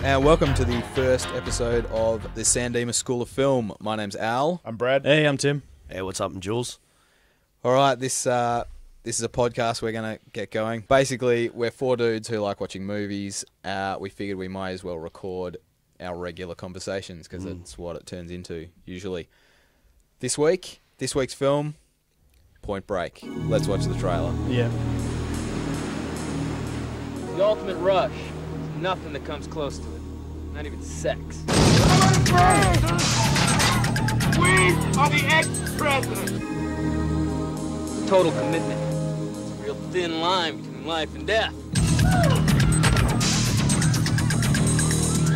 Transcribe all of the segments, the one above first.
And welcome to the first episode of the Dimas School of Film. My name's Al. I'm Brad. Hey, I'm Tim. Hey, what's up, I'm Jules? All right, this is a podcast we're going to get going. Basically, we're four dudes who like watching movies. We figured we might as well record our regular conversations because it's what it turns into usually. This week's film, Point Break. Let's watch the trailer. Yeah. The ultimate rush. There's nothing that comes close to it. Not even sex. We are the ex-president. Total commitment. It's a real thin line between life and death.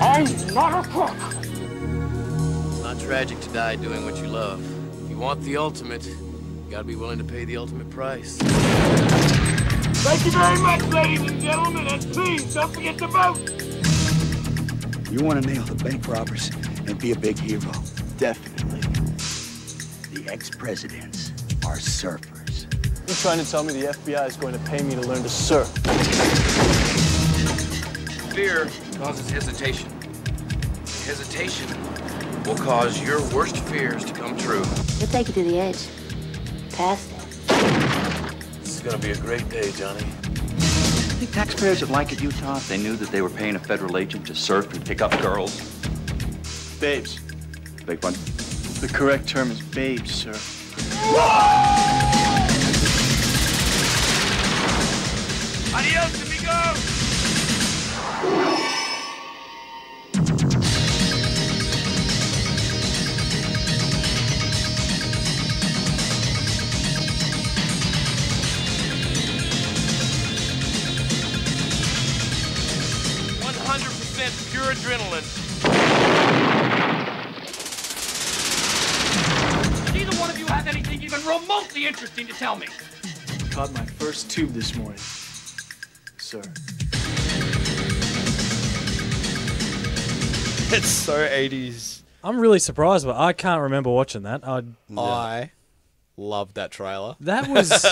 I'm not a crook. It's not tragic to die doing what you love. If you want the ultimate, you gotta be willing to pay the ultimate price. Thank you very much, ladies and gentlemen, and please don't forget to vote. You want to nail the bank robbers and be a big hero? Definitely. The ex-presidents are surfers. You're trying to tell me the FBI is going to pay me to learn to surf? Fear causes hesitation. Hesitation will cause your worst fears to come true. He'll take you to the edge. Past it. This is gonna be a great day, Johnny. I think taxpayers would like it, Utah, if they knew that they were paying a federal agent to surf and pick up girls. Babes. Big one. The correct term is babes, sir. Adios, amigos. 100% pure adrenaline. Neither one of you has anything even remotely interesting to tell me. Caught my first tube this morning, sir. It's so 80s. I'm really surprised, but I can't remember watching that. I loved that trailer. That was...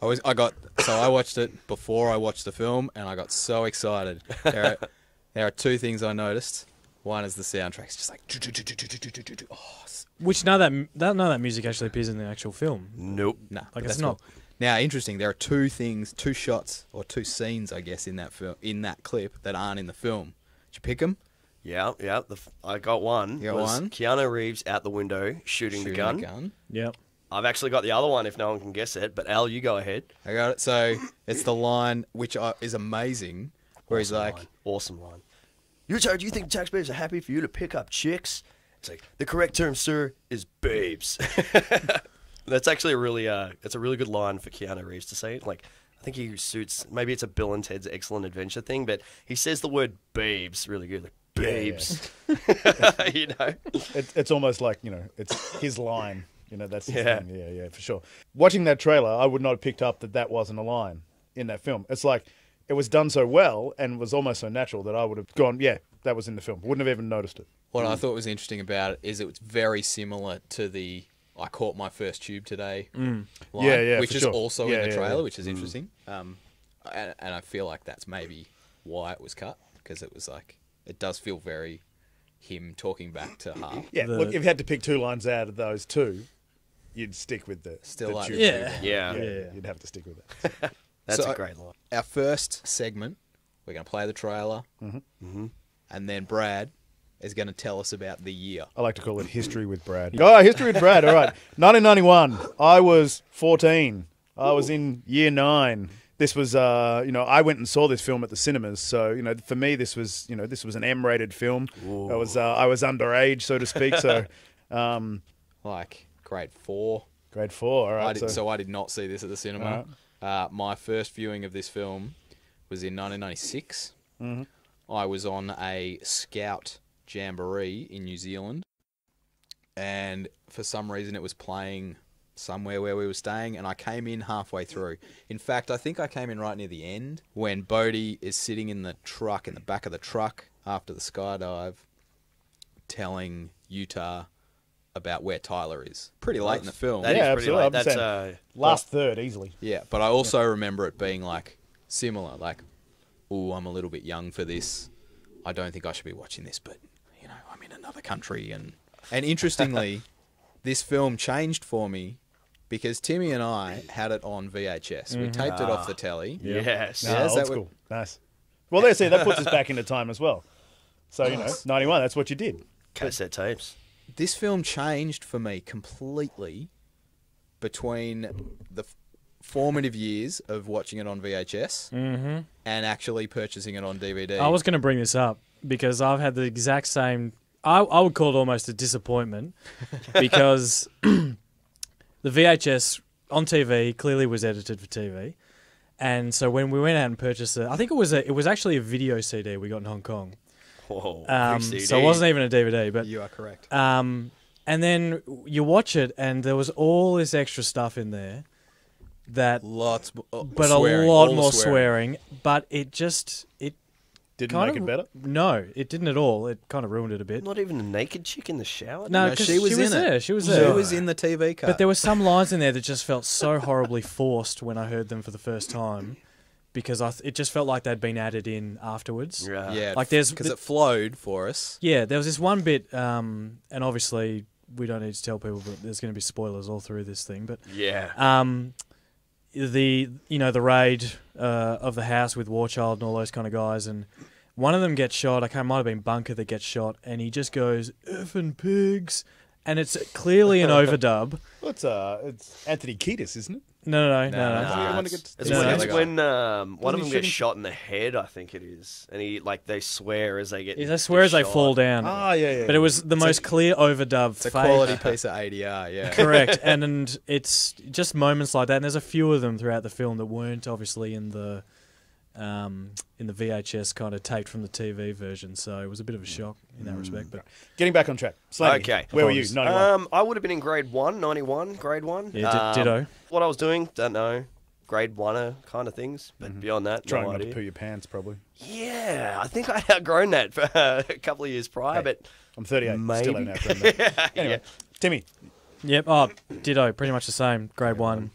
I watched it before I watched the film, and I got so excited. There are two things I noticed. One is the soundtrack. It's just like... Oh, Which none of that music actually appears in the actual film. Nope. nah, Like, that's it's not. cool. Now, interesting. There are two shots or two scenes, I guess, in that clip that aren't in the film. Did you pick them? Yeah. I got one. You got Was one? Keanu Reeves out the window shooting the gun. Yep. I've actually got the other one if no one can guess it, but Al, you go ahead. I got it. So it's the line which is amazing, where he's like, Awesome line. Do you think taxpayers are happy for you to pick up chicks? It's like, the correct term, sir, is babes. That's actually a really good line for Keanu Reeves to say. Like, I think he suits, maybe it's a Bill and Ted's Excellent Adventure thing, but he says the word babes really good. Like, babes. Yeah. You know? It's almost like, it's his line. That's his thing. Yeah, for sure. Watching that trailer, I would not have picked up that wasn't a line in that film. It's like, it was done so well and was almost so natural that I would have gone, yeah, that was in the film. Wouldn't have even noticed it. what I thought was interesting about it is it was very similar to the I caught my first tube today line, which is also in the trailer, which is interesting. And I feel like that's maybe why it was cut, because it was like, it does feel very him talking back to Harp. Yeah, look, if you had to pick two lines out of those two, you'd stick with the Still like tube. Yeah. You'd have to stick with that. That's a great line. Our first segment, we're going to play the trailer, and then Brad is going to tell us about the year. I like to call it History with Brad. Oh, History with Brad, all right. 1991, I was 14. I was in year 9. This was, I went and saw this film at the cinemas. So, for me, this was an M-rated film. I was underage, so to speak. So, Like grade 4. grade 4, all right. So I did not see this at the cinema. My first viewing of this film was in 1996. I was on a Scout jamboree in New Zealand, and for some reason it was playing somewhere where we were staying, and I came in halfway through. In fact, I think I came in right near the end when Bodhi is sitting in the back of the truck after the skydive, telling Utah about where Tyler is. Pretty late in the film. That is pretty absolutely. late. I'm That's saying last third easily. Yeah, but I also remember it being like similar, like, ooh, I'm a little bit young for this. I don't think I should be watching this, but you know, I'm in another country, and interestingly, this film changed for me because Timmy and I had it on VHS. We taped it off the telly. Yes. No, is old that school. Nice. Well, there, see, that puts us back into time as well. So, 91, that's what you did. Cassette tapes. This film changed for me completely between the formative years of watching it on VHS and actually purchasing it on DVD. I was going to bring this up because I've had the exact same. I would call it almost a disappointment because the VHS on TV clearly was edited for TV, and so when we went out and purchased it, I think it was actually a video CD we got in Hong Kong. Whoa, So it wasn't even a DVD, but You are correct. and then you watch it, and there was all this extra stuff in there that, Lots, but swearing, a lot all the more swearing. But it Didn't kind make of, it better? No, it didn't at all. It kind of ruined it a bit. Not even a naked chick in the shower? No, No, 'cause she was in there. it. She was She there. was in the TV cut. But there were some lines in there that just felt so horribly forced when I heard them for the first time, because it just felt like they'd been added in afterwards. Yeah, Like there's because it flowed for us. Yeah, there was this one bit, and obviously we don't need to tell people, but there's going to be spoilers all through this thing. But Yeah. the raid of the house with Warchild and all those kind of guys, and one of them gets shot. It might have been Bunker that gets shot, and he just goes "effing pigs," and it's clearly an overdub. Well, it's Anthony Kiedis, isn't it? No. Isn't he the one that gets- It's No, when, no. it's when one of he them shoot gets him? shot in the head, I think it is, and they swear as they get. They swear as they shot. fall down. Ah, yeah. But it was the most clear overdub. It's a quality piece of ADR, yeah. Correct, and it's just moments like that. And there's a few of them throughout the film that weren't obviously in the VHS kind of taped from the TV version. So it was a bit of a shock in that respect. But Getting back on track. Slaney, Okay. where were you? Apologies. 91. I would have been in grade 1, 91, grade 1. yeah, ditto. What I was doing, don't know. Grade 1 kind of things, but beyond that, Trying no not to idea. poo your pants, probably. Yeah, I think I'd outgrown that for a couple of years prior, Hey, but I'm 38. maybe. Still haven't outgrown that. Anyway, Timmy. Yep. Oh, ditto. Pretty much the same. Grade 1,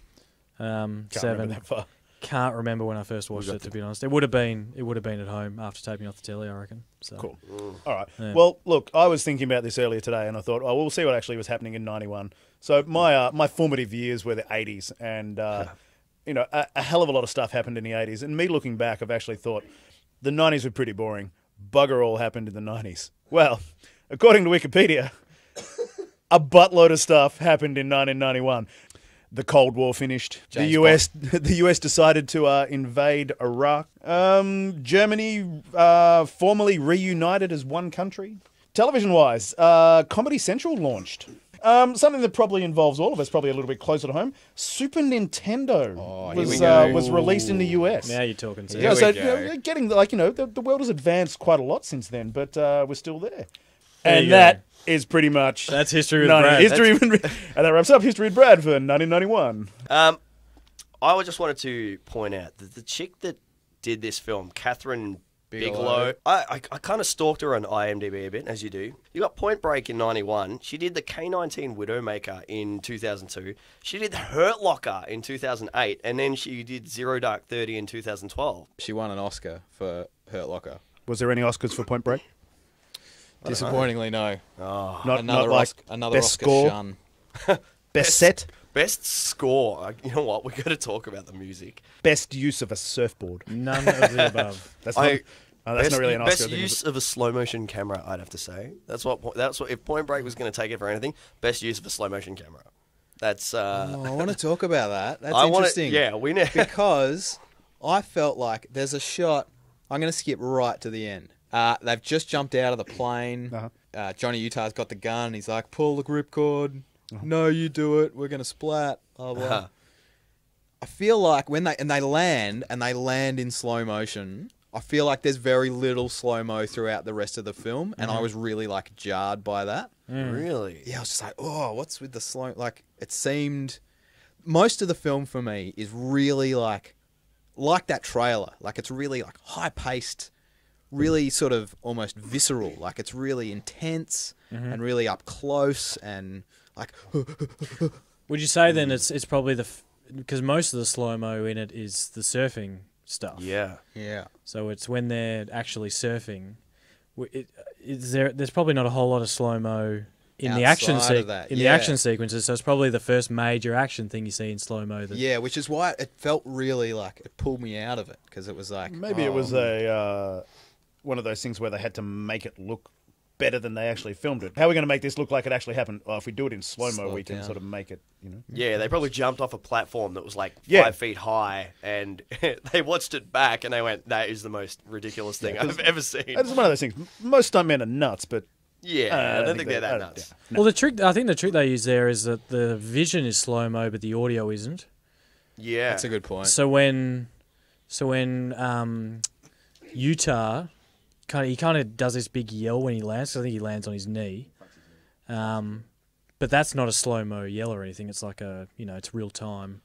Can't 7. remember that far. Can't remember when I first watched it. To be honest, it would have been at home after taping off the telly, I reckon. So. Cool. All right. Yeah. Well, look, I was thinking about this earlier today, and I thought, we'll see what actually was happening in 91. So my formative years were the 80s, and a hell of a lot of stuff happened in the 80s. And me looking back, I've actually thought the 90s were pretty boring. Bugger all happened in the 90s. Well, according to Wikipedia, a buttload of stuff happened in 1991. The Cold War finished. James The US decided to invade Iraq. Germany formally reunited as one country. Television-wise, Comedy Central launched. Something that probably involves all of us, probably a little bit closer to home. Super Nintendo here we go. was released in the US. Now you're talking. Here Yeah, we so go. getting the world has advanced quite a lot since then, but we're still there. There And you go. that is pretty much That's history with 90 Brad. history and that wraps up History with Brad for 1991. I just wanted to point out that the chick that did this film, Catherine Bigelow, I kind of stalked her on IMDb a bit, as you do. You got Point Break in 91. She did the K-19 Widowmaker in 2002. She did Hurt Locker in 2008. And then she did Zero Dark 30 in 2012. She won an Oscar for Hurt Locker. Was there any Oscars for Point Break? Disappointingly, no. Not Another like another best Oscar score, shun. best set, Best score. You know what? We've got to talk about the music. best use of a surfboard. None of the above. That's not, that's not really an Oscar. Best I think, use of a slow motion camera, I'd have to say. That's what. If Point Break was going to take it for anything, best use of a slow motion camera. That's. I want to talk about that. That's I wanna- interesting. yeah, we know. Because I felt like there's a shot. I'm going to skip right to the end. They've just jumped out of the plane. Johnny Utah's got the gun. He's like, pull the ripcord. No, you do it. We're going to splat. Blah, blah. I feel like when they land in slow motion, I feel like there's very little slow-mo throughout the rest of the film, and I was really like jarred by that. Really? Yeah, I was just like, oh, what's with the slow? Like, it seemed most of the film for me is really like that trailer. Like, it's really like high-paced, really sort of almost visceral. Like, it's really intense and really up close and like. Would you say then it's probably because most of the slow mo in it is the surfing stuff. Yeah. Yeah. So it's when they're actually surfing. there's probably not a whole lot of slow mo in the Outside of that, the action sequences. So it's probably the first major action thing you see in slow mo. Yeah, which is why it felt really like it pulled me out of it because it was like Maybe it was one of those things where they had to make it look better than they actually filmed it. How are we going to make this look like it actually happened? Well, if we do it in slow-mo, we can sort of make it, you know. Yeah, they probably jumped off a platform that was like Yeah. 5 feet high, and they watched it back, and they went, "That is the most ridiculous thing I've ever seen." It's one of those things. Most stuntmen are nuts, but Yeah, I don't think they're that nuts. Well, I think the trick they use there is that the vision is slow mo, but the audio isn't. Yeah, that's a good point. So when Utah he kind of does this big yell when he lands. I think he lands on his knee, but that's not a slow mo yell or anything. It's like it's real time,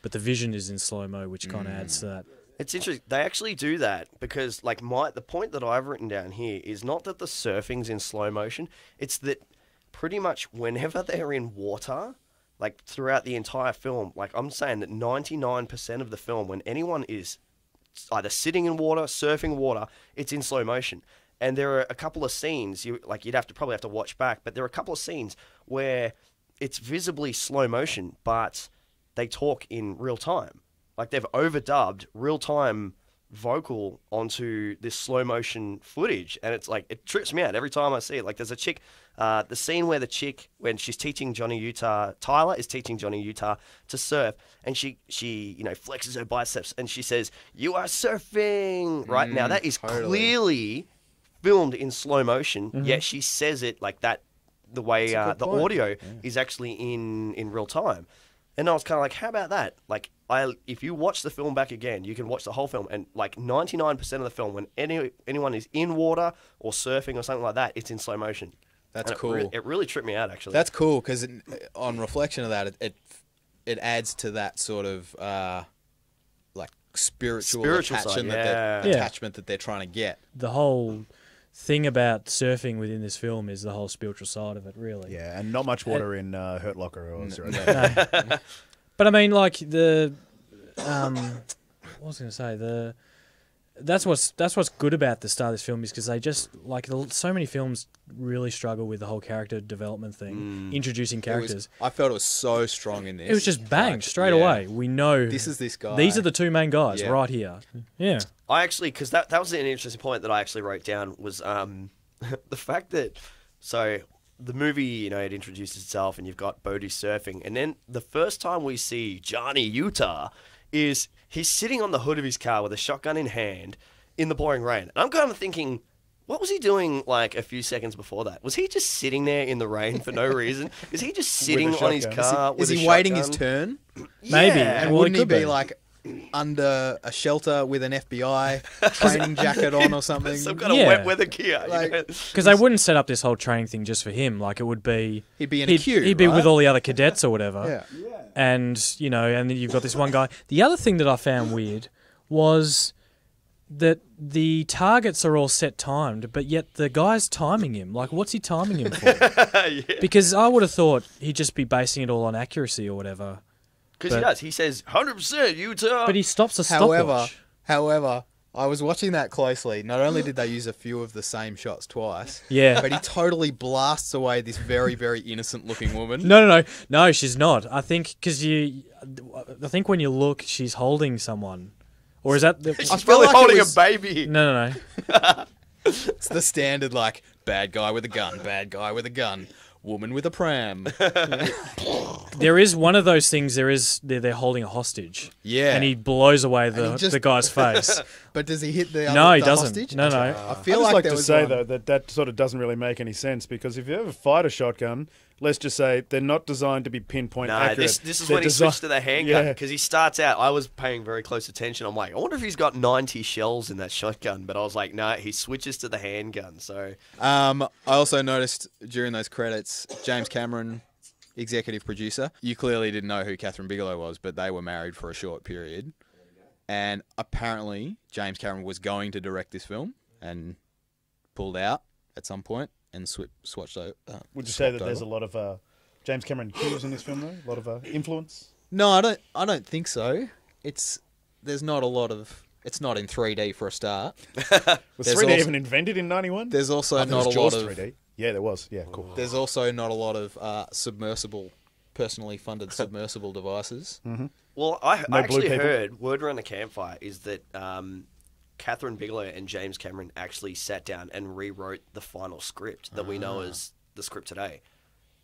but the vision is in slow mo, which kind of adds to that. It's interesting. They actually do that because, like, the point that I've written down here is not that the surfing's in slow motion. It's that pretty much whenever they're in water, like throughout the entire film, like I'm saying that 99% of the film, when anyone is either sitting in water, surfing water, it's in slow motion. And there are a couple of scenes you'd probably have to watch back, but there are a couple of scenes where it's visibly slow motion, but they talk in real time. Like they've overdubbed real time vocal onto this slow motion footage, and it's like it trips me out every time I see it. Like there's a chick, the scene where the chick, when she's teaching Tyler is teaching Johnny Utah to surf, and she flexes her biceps and she says, "You are surfing right now." That is clearly filmed in slow motion, yet she says it like that. The way the audio is actually in real time. And I was kind of like, how about that? Like, if you watch the film back again, you can watch the whole film, and like 99% of the film, when anyone is in water or surfing or something like that, it's in slow motion. That's and cool. It really tripped me out, actually. That's cool because on reflection of that, it adds to that sort of like spiritual attachment attachment that they're trying to get. The whole thing about surfing within this film is the whole spiritual side of it, really. Yeah, and not much water in Hurt Locker or no. But I mean, like what was I going to say? That's what's good about the start of this film is because they just so many films really struggle with the whole character development thing, introducing characters. I felt it was so strong in this. It was just bang straight away. We know this is this guy. These are the two main guys right here. Yeah. I actually, because that was an interesting point that I actually wrote down was the fact that the movie, it introduces itself and you've got Bodhi surfing, and then the first time we see Johnny Utah is he's sitting on the hood of his car with a shotgun in hand in the pouring rain. And I'm kind of thinking, what was he doing like a few seconds before that? Was he just sitting there in the rain for no reason? Is he just sitting on his car with a shotgun? Is he waiting his turn? Maybe. And wouldn't he be like under a shelter with an FBI training jacket on or something? Some kind of wet weather gear. Because they wouldn't set up this whole training thing just for him. Like it would be... He'd be in a queue, He'd be with all the other cadets or whatever. Yeah. And, and then you've got this one guy. The other thing that I found weird was that the targets are all set timed, but yet the guy's timing him. Like, what's he timing him for? Because I would have thought he'd just be basing it all on accuracy or whatever. Because he does. He says, 100% Utah. But he stops a stopwatch. However, I was watching that closely. Not only did they use a few of the same shots twice, but he totally blasts away this very, very innocent-looking woman. No, she's not. I think when you look, she's holding someone. Or is that... She's probably holding a baby. No. It's the standard, like, bad guy with a gun, woman with a pram. There is one of those things. They're holding a hostage. Yeah, and he blows away the guy's face. But does he hit the? No, he doesn't. Hostage? No. I feel like to say though that sort of doesn't really make any sense because if you ever fired a shotgun, let's just say they're not designed to be pinpoint accurate. This is when he switched to the handgun because he starts out. I was paying very close attention. I'm like, I wonder if he's got 90 shells in that shotgun. But I was like, no, he switches to the handgun. So I also noticed during those credits, James Cameron, executive producer. You clearly didn't know who Catherine Bigelow was, but they were married for a short period. And apparently, James Cameron was going to direct this film and pulled out at some point and swatched over. Would you say that there's a lot of James Cameron cues in this film, though? A lot of influence? No, I don't think so. There's not a lot of it's not in 3D for a start. Was There's 3D also- even invented in 91? There's also I think it not was a lot Jaws of 3D. Yeah, there was. Yeah, cool. There's also not a lot of personally funded submersible devices. Well, I No blue actually people? heard word around the campfire is that Catherine Bigelow and James Cameron actually sat down and rewrote the final script that we know as the script today.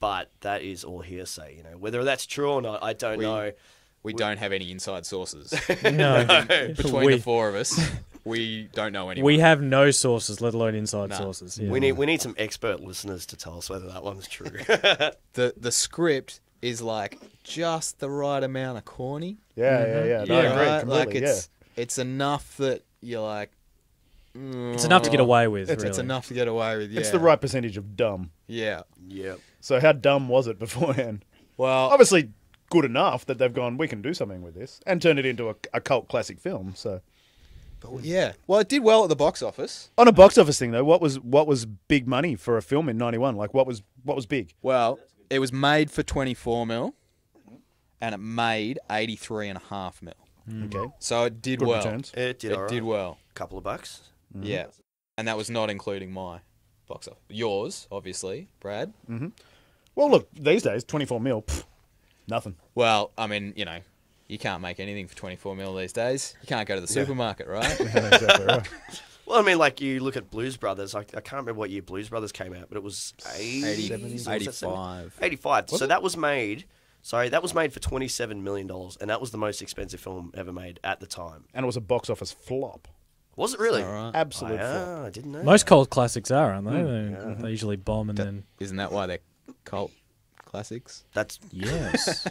But that is all hearsay, you know. Whether that's true or not, I don't know. We don't have any inside sources. No. Between the four of us, we don't know anyone. We have no sources, let alone inside sources. Yeah. We need some expert listeners to tell us whether that one's true. The script is like just the right amount of corny. Yeah. No, I agree Right? completely. Like it's enough that you're like. It's enough to get away with. It's really. enough to get away with. Yeah. It's the right percentage of dumb. Yeah. Yep. So how dumb was it beforehand? Well, Obviously good enough that they've gone, we can do something with this, and turn it into a cult classic film. So yeah. Well, it did well at the box office. on a box office thing though, what was big money for a film in 91? Like what was big? Well, it was made for 24 mil, and it made 83.5 mil. Okay. So it did Good well. returns. It did. It all right. did well. Couple of bucks. Yeah. And that was not including my box office. Yours, obviously, Brad. Well, look, these days 24 mil, nothing. Well, I mean, you know, you can't make anything for 24 mil these days. You can't go to the supermarket, right? Exactly right. Well, I mean, like you look at Blues Brothers. I can't remember what year Blues Brothers came out, but it was 85. 85. So that was made. Sorry, that was made for $27 million, and that was the most expensive film ever made at the time. And it was a box office flop. Was it really? All right. Absolute flop. I didn't know. Most cult classics are, aren't they? They usually bomb and then. Isn't that why they're cult classics? That's Yes.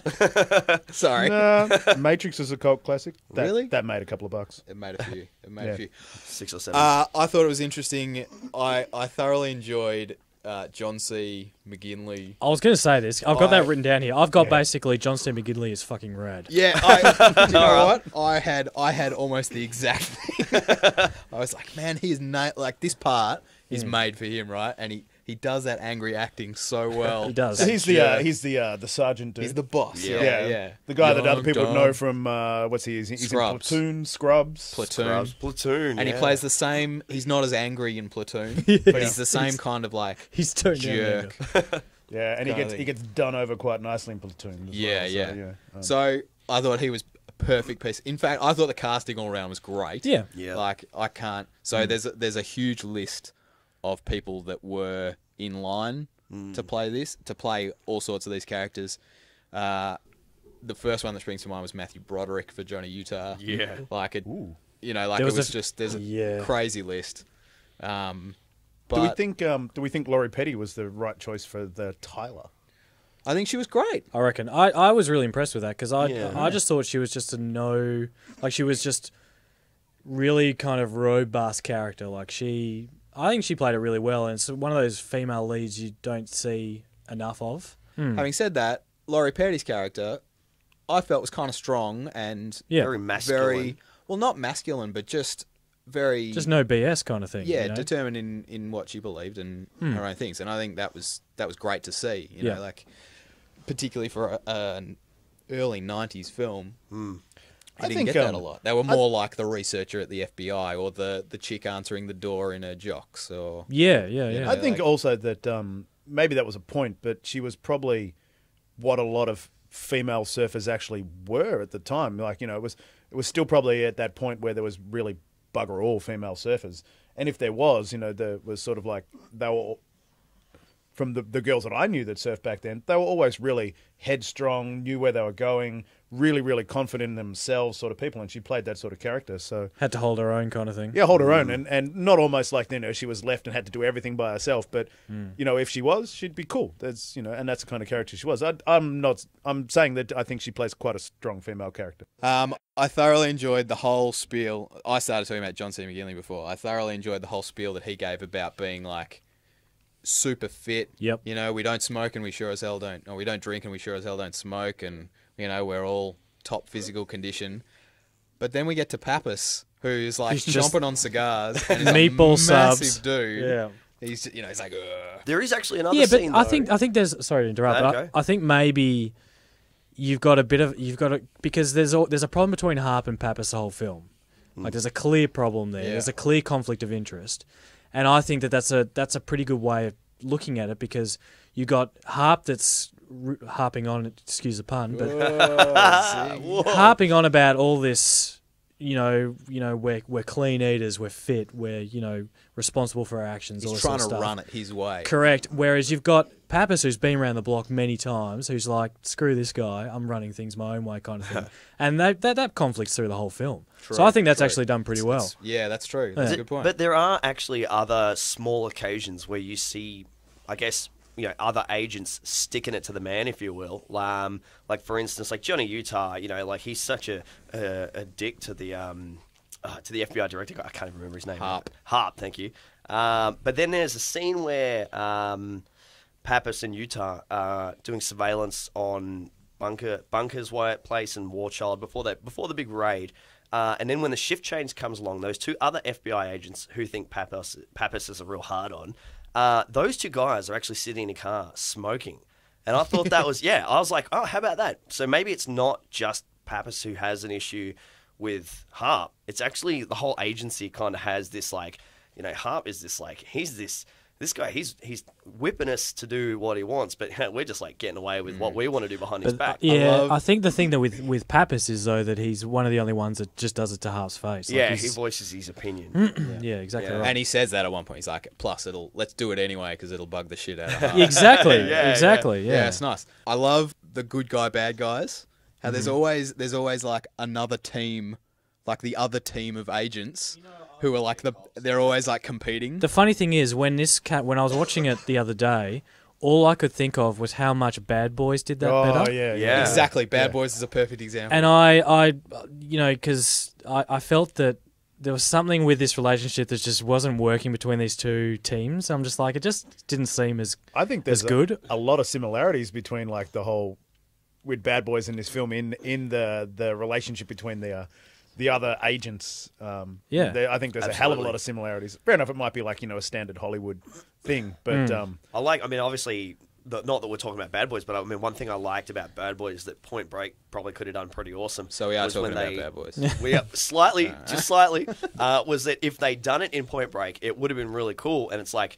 Sorry. Nah, Matrix is a cult classic. Really? That made a couple of bucks. It made a few. It made Yeah. a few. 6 or 7. I thought it was interesting. I thoroughly enjoyed John C. McGinley. I was going to say this. I've got that written down here. I've got basically John C. McGinley is fucking rad. Yeah, do you know what? I had almost the exact thing. I was like, man, he's like this part is made for him, right? And he does that angry acting so well. He does. He's the sergeant dude. He's the boss. Yeah. Yeah. The guy that other Young, people would dumb. know from what's he? He's Scrubs. in Platoon, Scrubs. Platoon. Platoon. And he yeah. plays the same. He's not as angry in Platoon, but he's the same kind of like He's turned jerk. Yeah, and Kinda he thing. gets done over quite nicely in Platoon. As Yeah, well, yeah. So, So I thought he was a perfect piece. In fact, I thought the casting all around was great. Yeah. Yeah. Like I can't. So there's a huge list of people that were in line to play all sorts of these characters. The first one that springs to mind was Matthew Broderick for Johnny Utah. Yeah. Like it. You know, like There it was was a- just there's a Yeah. crazy list. do we But think Laurie Petty was the right choice for the Tyler? I think she was great. I reckon. I was really impressed with that because Yeah. I just thought she was just she was just really kind of robust character. I think she played it really well, and it's one of those female leads you don't see enough of. Having said that, Laurie Petty's character, I felt was kind of strong and Yeah. Very masculine. well, not masculine, but just very Just no BS kind of thing. yeah, you know? determined in what she believed and her own things, and I think that was great to see. You Yeah. know, like particularly for an early '90s film. I didn't think, get that a lot. They were more like the researcher at the FBI or the chick answering the door in her jocks or Yeah. know, I think like- also that maybe that was a point, but she was probably what a lot of female surfers actually were at the time. Like, you know, it was still probably at that point where there was really bugger all female surfers. And if there was, you know, there was sort of like they were from the girls that I knew that surfed back then, they were always really headstrong, knew where they were going, really, really confident in themselves sort of people. And she played that sort of character. So Had to hold her own kind of thing. yeah, hold her own, and not almost like, you know, she was left and had to do everything by herself. But you know, if she was, she'd be cool. That's, you know, and that's the kind of character she was. I'm saying that I think she plays quite a strong female character. I thoroughly enjoyed the whole spiel. I started talking about John C. McGinley before. I thoroughly enjoyed the whole spiel that he gave about being like super fit. Yep. You know, we don't smoke and we sure as hell don't. Or we don't drink and we sure as hell don't smoke. And, you know, we're all top physical condition. But then we get to Pappas, who's like He's just- chomping on cigars. And is Meatball a massive subs. dude. Yeah. He's, you know, he's like, ugh. There is actually another Yeah, but scene, I though. think there's sorry to interrupt. But Okay. I think maybe because there's a problem between Harp and Pappas the whole film. Like there's a clear problem there. There's a clear conflict of interest, and I think that's a pretty good way of looking at it because you got Harp that's harping on. Excuse the pun, but harping on about all this. We're clean eaters, we're fit, we're responsible for our actions. He's all this trying sort to of stuff. run it his way. Correct. Whereas you've got Pappas, who's been around the block many times, who's like, screw this guy, I'm running things my own way, kind of thing. And that conflicts through the whole film. So I think that's actually done pretty well. Yeah, that's true. That's a good point. But there are actually other small occasions where you see, I guess, other agents sticking it to the man, if you will. Like for instance, like Johnny Utah, like he's such a dick to the FBI director. I can't even remember his name. Harp, thank you. But then there's a scene where Pappas and Utah are doing surveillance on Bunker's place and Warchild before the big raid. And then when the shift change comes along, those two other FBI agents who think Pappas is a real hard-on, those two guys are actually sitting in a car smoking. And I thought that was, I was like, oh, how about that? So maybe it's not just Pappas who has an issue with Harp. It's actually the whole agency kind of has this, like, Harp is this, like, this guy, he's whipping us to do what he wants, but we're just like getting away with what we want to do behind his back. Yeah, I think the thing that with Pappas is though that he's one of the only ones that just does it to Harp's face. Like he voices his opinion. Yeah, exactly right. And he says that at one point. He's like, plus let's do it anyway because it'll bug the shit out of Harp. Exactly. Yeah, it's nice. I love the good guy, bad guys. How there's always like another team, like the other team of agents. Who are like they're always like competing. The funny thing is when I was watching it the other day, all I could think of was how much Bad Boys did that better. Yeah. Exactly. Bad Boys is a perfect example. And I because I felt that there was something with this relationship that just wasn't working between these two teams. I'm just like, it just didn't seem as I think there's good. A lot of similarities between like the whole with Bad Boys in this film in the relationship between the other agents. I think there's a hell of a lot of similarities. Fair enough, it might be like, a standard Hollywood thing, but obviously, not that we're talking about Bad Boys, but one thing I liked about Bad Boys that Point Break probably could have done pretty awesome. So we are talking about Bad Boys. We are slightly, just slightly, was that if they'd done it in Point Break, it would have been really cool. And it's like,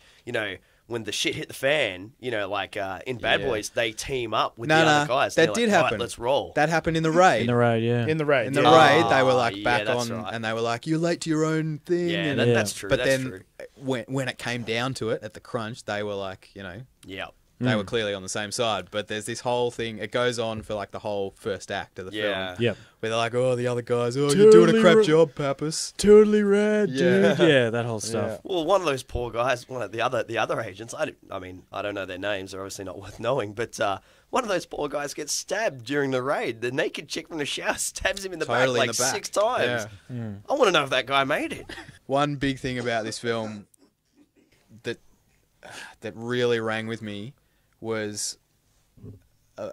when the shit hit the fan, in Bad Boys, they team up with the other guys. That did happen. Right, let's roll. That happened in the raid. In the raid, yeah. In the raid, they were like back on, right. and they were like, "You're late to your own thing." Yeah, that's true. But that's then true. when it came down to it at the crunch, they were like, yeah. They were clearly on the same side, but there's this whole thing. It goes on for like the whole first act of the film. Yeah. Where they're like, "Oh, the other guys, you're doing a crap job, Pappas." Totally rad, dude. Yeah, that whole stuff. Well, one of those poor guys, one of the other agents. I don't know their names. They're obviously not worth knowing. But one of those poor guys gets stabbed during the raid. The naked chick from the shower stabs him in the back like 6 times. Yeah. I want to know if that guy made it. One big thing about this film that really rang with me was, I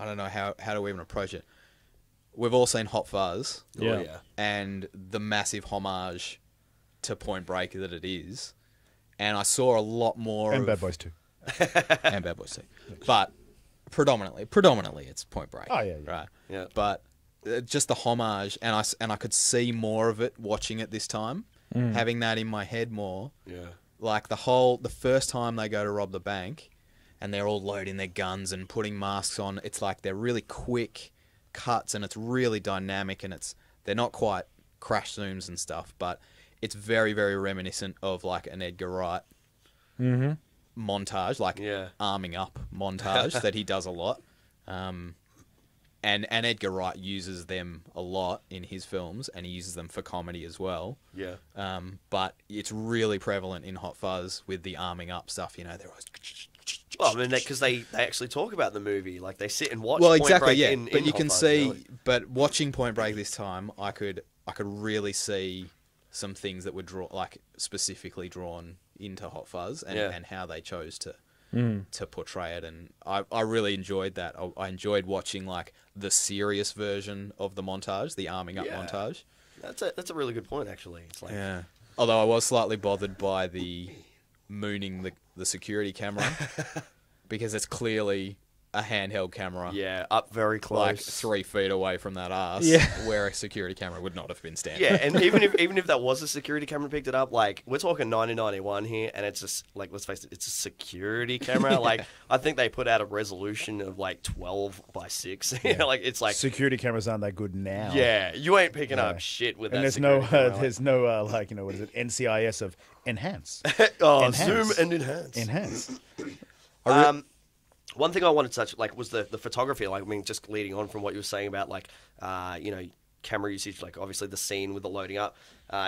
don't know how do we even approach it. We've all seen Hot Fuzz, and the massive homage to Point Break that it is, and I saw a lot more and Bad Boys 2. And Bad Boys 2, but predominantly it's Point Break. Oh yeah. Right. Yeah. But just the homage, and I could see more of it watching it this time, having that in my head more. Yeah. Like the first time they go to rob the bank. And they're all loading their guns and putting masks on. It's like they're really quick cuts and it's really dynamic and they're not quite crash zooms and stuff, but it's very, very reminiscent of like an Edgar Wright montage, like arming up montage that he does a lot. And Edgar Wright uses them a lot in his films and he uses them for comedy as well. Yeah. But it's really prevalent in Hot Fuzz with the arming up stuff. They're always... Well, because they actually talk about the movie, like they sit and watch. Well, Point exactly, Break but in you can Hot Fuzz, see. really. But watching Point Break this time, I could really see some things that were specifically drawn into Hot Fuzz and how they chose to portray it, and I really enjoyed that. I enjoyed watching like the serious version of the montage, the arming up montage. That's a really good point, actually. It's like Although I was slightly bothered by the mooning the security camera because it's clearly a handheld camera. Yeah, up very close. Like 3 feet away from that ass, Yeah. where a security camera would not have been standing. Yeah, and even if that was a security camera picked it up, like we're talking 1991 here, and it's just like, let's face it, it's a security camera. Like I think they put out a resolution of like 12 by 6. You know, like it's like security cameras aren't that good now. yeah, you ain't picking up shit with And that. there's security camera, like- there's no like what is it, NCIS of enhance. oh, Enhance. zoom and enhance. Enhance. One thing I wanted to touch like was the photography. Like I mean, just leading on from what you were saying about like camera usage. Like obviously the scene with the loading up.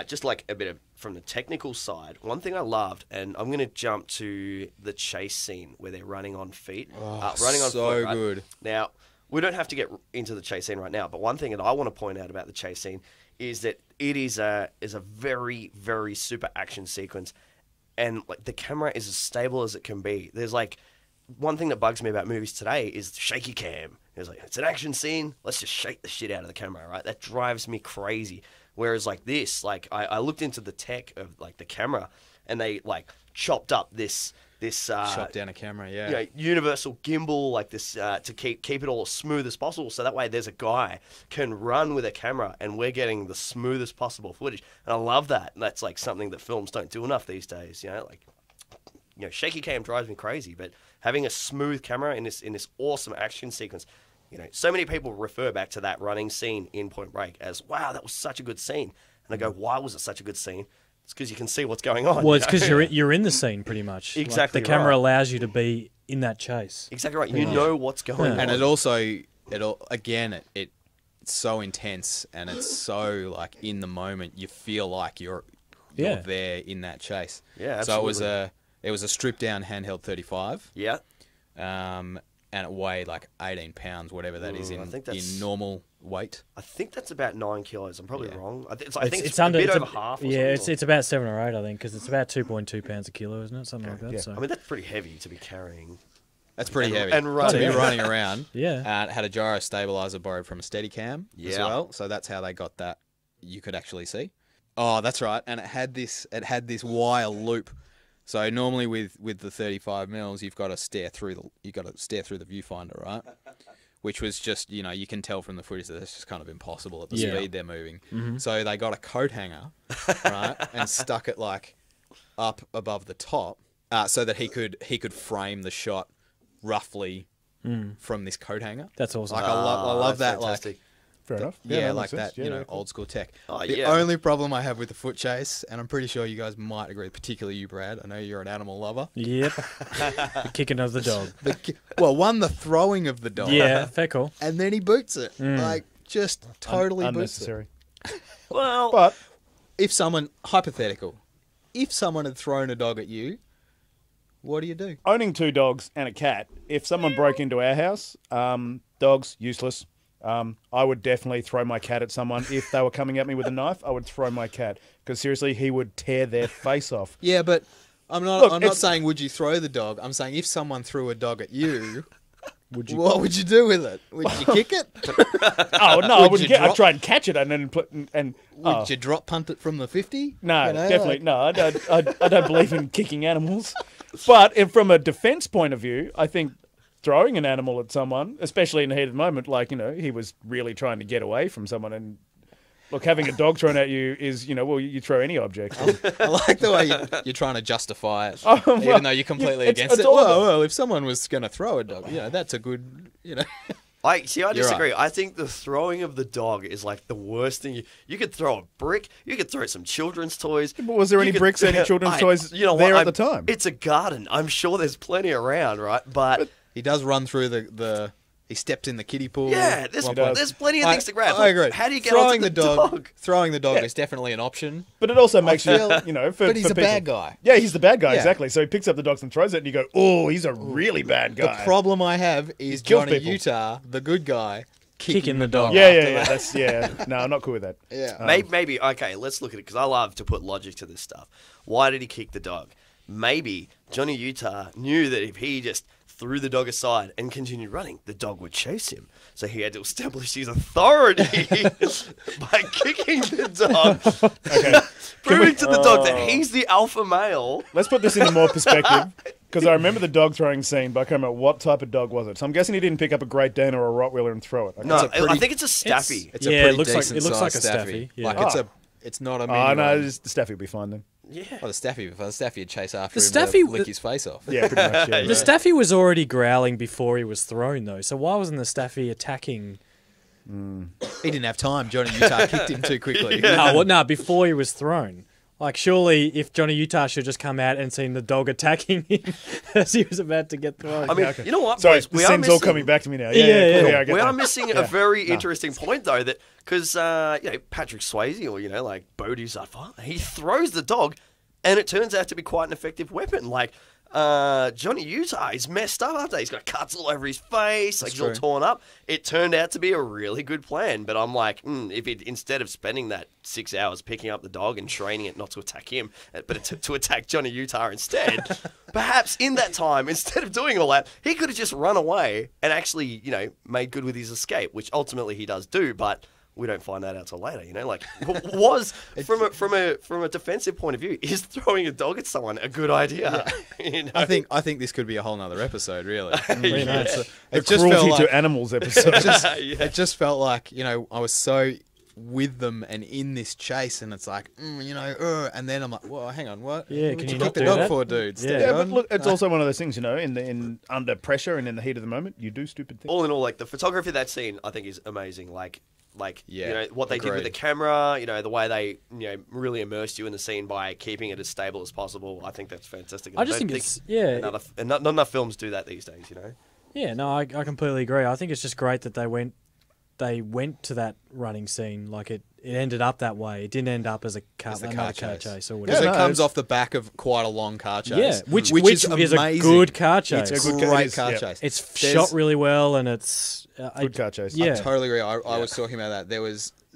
Just like a bit of from the technical side. One thing I loved, and I'm going to jump to the chase scene where they're running on feet. Running on so foot, right? good. Now we don't have to get into the chase scene right now, but one thing that I want to point out about the chase scene is that it is a very, very super action sequence, and like the camera is as stable as it can be. There's like one thing that bugs me about movies today is the shaky cam. It's like, it's an action scene, let's just shake the shit out of the camera, right? That drives me crazy. Whereas like this, like I looked into the tech of like the camera, and they like chopped up this Chop down a camera, yeah. you know, universal gimbal like this to keep it all as smooth as possible. So that way, there's a guy can run with a camera, and we're getting the smoothest possible footage. And I love that. And that's like something that films don't do enough these days. You know, like shaky cam drives me crazy, but having a smooth camera in this awesome action sequence. You know, so many people refer back to that running scene in Point Break as, wow, that was such a good scene. And I go, why was it such a good scene? It's because you can see what's going on. Well, it's because you're in the scene pretty much. Exactly Like, the camera right. allows you to be in that chase. Exactly right. You know what's going on. And it's so intense, and it's so like in the moment. You feel like you're there in that chase. Yeah, absolutely. So it was a stripped down handheld 35. Yeah. And it weighed like 18 pounds, whatever that is in normal weight. I think that's about 9 kilos. I'm probably wrong. I think it's under a bit it's over half. Or yeah, something, it's about 7 or 8, I think, because it's about 2.2 pounds a kilo, isn't it? Something like that. Yeah. So. I mean, that's pretty heavy to be carrying. That's pretty heavy. And to be running around. Yeah. It had a gyro stabilizer borrowed from a Steadicam as Yeah. well. So that's how they got that. You could actually see. Oh, that's right. And it had this wire loop. So normally with the 35 mils, you've got to stare through the viewfinder, right? Which was just, you can tell from the footage that it's just kind of impossible at the speed they're moving. Mm-hmm. So they got a coat hanger, right, and stuck it like up above the top, so that he could frame the shot roughly from this coat hanger. That's awesome. Like I love that. Fantastic. Like. Fair enough. Yeah, that like makes sense. that, Yeah, old school tech. Oh, the yeah. only problem I have with the foot chase, and I'm pretty sure you guys might agree, particularly you, Brad. I know you're an animal lover. Yep. The kicking of the dog. The throwing of the dog. Yeah, fair call. And then he boots it. Like, just totally unnecessary. Well, But if someone had thrown a dog at you, what do you do? owning 2 dogs and a cat, if someone broke into our house, dogs, useless. I would definitely throw my cat at someone. If they were coming at me with a knife, I would throw my cat. Because seriously, he would tear their face off. Yeah, but I'm not saying would you throw the dog. I'm saying if someone threw a dog at you, what would you do with it? Would you kick it? Oh, no, I wouldn't. I'd try and catch it and then... Would you drop punt it from the 50? No, definitely. No, I don't believe in kicking animals. But from a defense point of view, I think throwing an animal at someone, especially in a heated moment, like, he was really trying to get away from someone. And look, having a dog thrown at you is, you throw any object. I like the way you're trying to justify it, well, even though you're completely against it's it. all Well, if someone was going to throw a dog, that's a good, I disagree. right. I think the throwing of the dog is like the worst thing. You could throw a brick. You could throw some children's toys. But was there any bricks, any children's toys there at the time? It's a garden. I'm sure there's plenty around, right? But he does run through the he stepped in the kiddie pool. yeah, there's plenty of things to grab. I agree. How do you get throwing onto the dog? Throwing the dog is definitely an option. But it also makes feel- for but he's for a people. bad guy. Yeah, he's the bad guy, Yeah. exactly. So he picks up the dogs and throws it, and you go, oh, he's a really bad The guy. problem I have is kills Johnny people. Utah, the good guy, Kicking the dog. Yeah. No, I'm not cool with that. Yeah. Maybe, okay, let's look at it, because I love to put logic to this stuff. Why did he kick the dog? Maybe Johnny Utah knew that if he just threw the dog aside and continued running, the dog would chase him. So he had to establish his authority by kicking the dog, proving to the dog that he's the alpha male. Let's put this into more perspective. Because I remember the dog throwing scene, but I can't remember what type of dog was it. So I'm guessing he didn't pick up a Great Dane or a Rottweiler and throw it. Like, No, it's a pretty- I think it's a Staffy. It's a Yeah, pretty it looks like- decent it looks like sized a Staffy, yeah. Like it's not a mini Oh, no, one. the Staffy will be fine then. Yeah. Oh, the Staffy would chase after The him Staffy- to lick his face off. Yeah, pretty much. Yeah, The Staffy was already growling before he was thrown, though. So why wasn't the Staffy attacking? He didn't have time. Johnny Utah kicked him too quickly. No, before he was thrown. Like, surely if Johnny Utah should just come out and seen the dog attacking him as he was about to get thrown. I mean, you know what, Sorry, boys? the We are scene's all missing. coming back to me now. Yeah, cool. yeah. I get We that. are missing a very interesting point, though, that because Patrick Swayze or like Bodhi Satvar, he throws the dog, and it turns out to be quite an effective weapon. Like Johnny Utah is messed up after he's got cuts all over his face, like he's all true. torn up. It turned out to be a really good plan, but I'm like, if it instead of spending that 6 hours picking up the dog and training it not to attack him, but to attack Johnny Utah instead, perhaps in that time, instead of doing all that, he could have just run away and actually, made good with his escape, which ultimately he does do, but we don't find that out till later, Like, was from a defensive point of view, is throwing a dog at someone a good idea? I think this could be a whole nother episode, really. Pretty much. The It just cruelty felt to like, animals episode. it just felt like I was so with them and in this chase, and it's like and then I'm like, well, hang on, what? Yeah, What can you you kick not the do dog that? for, dude? Yeah. Steady Yeah, but on. look, it's also one of those things, in under pressure and in the heat of the moment, you do stupid things. All in all, like the photography of that scene, I think is amazing. Like Yeah, what they did with the agreed. camera, the way they really immersed you in the scene by keeping it as stable as possible. I think that's fantastic. I just don't think it's yeah, not enough films do that these days. yeah. No, I completely agree. I think it's just great that they went to that running scene. Like it ended up that way. It didn't end up as As the another car chase. or Because whatever. it comes off the back of quite a long car chase. Yeah, which is is a amazing. good car chase. It's a It great is, car yeah. chase. It's There's- shot really well, and it's Good car chase. Yeah, I totally agree. I was talking about that.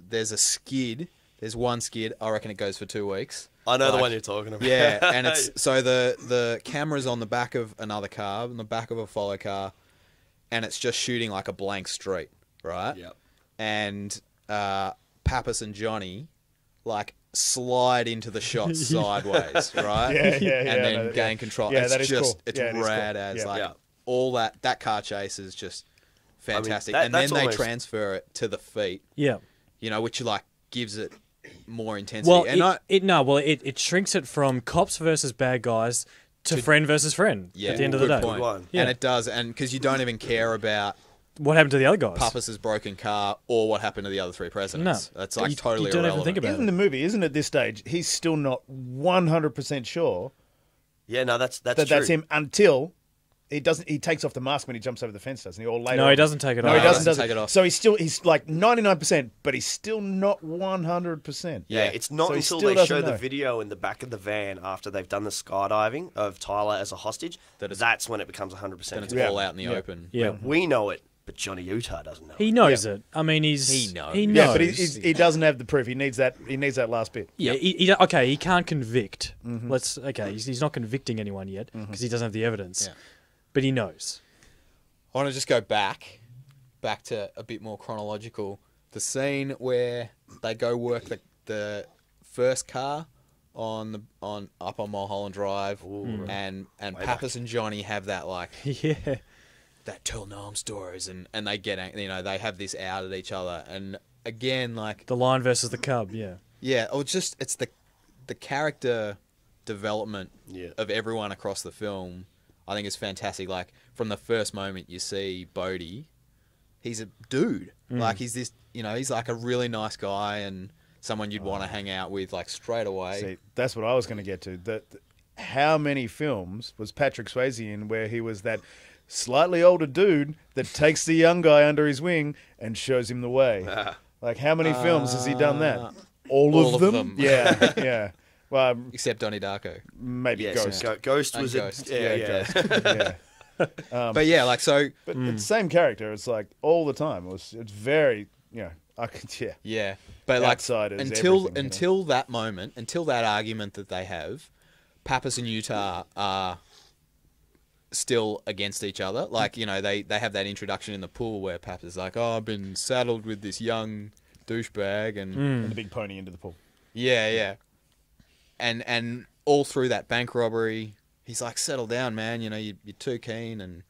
There's a skid. There's one skid. I reckon it goes for 2 weeks. I know the Like, one you're talking about. Yeah, and it's so the camera's on the back of another car, on the back of a follow car, and it's just shooting like a blank street, right? Yep. And Pappas and Johnny like slide into the shot sideways, right? Yeah, yeah, and yeah, then no, gain yeah. control. Yeah, it's that is just cool. it's Yeah, it is cool. rad as Yeah. like Yeah. all that car chase is just fantastic. that- and then that's they almost- transfer it to the feet, yeah. which like gives it more intensity. Well, and it shrinks it from cops versus bad guys to friend versus friend. yeah, at the end of the good day, point. Good one. Yeah. And it does, and because you don't even care about what happened to the other guys? Pappas's broken car or what happened to the other three presidents. No. That's like You- totally you don't even irrelevant. think about In the movie, isn't it, at this stage, he's still not 100% sure Yeah, no, that's that true. that's him until he takes off the mask when he jumps over the fence, doesn't he? Or later No, on. he doesn't take it No, off. he doesn't, doesn't take it off. So he's like 99%, but he's still not 100%. Yeah, it's not So he until still they doesn't show the know. video in the back of the van after they've done the skydiving of Tyler as a hostage that's when it becomes 100%. Then it's Yeah. all out in the Yeah. open. Yeah, We know it, but Johnny Utah doesn't know. he knows it. I mean, He he knows. knows. Yeah, but he doesn't have the proof. He needs that last bit. Yeah, he can't convict. He's not convicting anyone yet because he doesn't have the evidence. Yeah. But he knows. I want to just go back to a bit more chronological. The scene where they go work the first car up on Mulholland Drive, and Pappas and Johnny have that like Yeah. that tell no stories, and they get they have this out at each other, and again like The Lion versus the Cub, yeah. yeah, it's the character development Yeah. of everyone across the film. I think is fantastic. Like from the first moment you see Bodhi, he's a dude. Like he's this, he's like a really nice guy and someone you'd want to hang out with like straight away. See, that's what I was going to get to. How many films was Patrick Swayze in where he was that slightly older dude that takes the young guy under his wing and shows him the way? Like, how many films has he done that? All of them? Yeah, yeah. Well, Except Donnie Darko. maybe Yes, Ghost. Ghost And was Ghost. yeah. Yeah. But yeah, like so But it's the same character. It's like all the time. It's very, I could, yeah. yeah. But like Outsiders, until everything, until that moment, until that argument that they have, Pappas and Utah are still against each other. Like, they have that introduction in the pool where Pappas is like, "Oh, I've been saddled with this young douchebag," and And the big pony into the pool. yeah. And all through that bank robbery, he's like, settle down, man. You know, you're too keen, and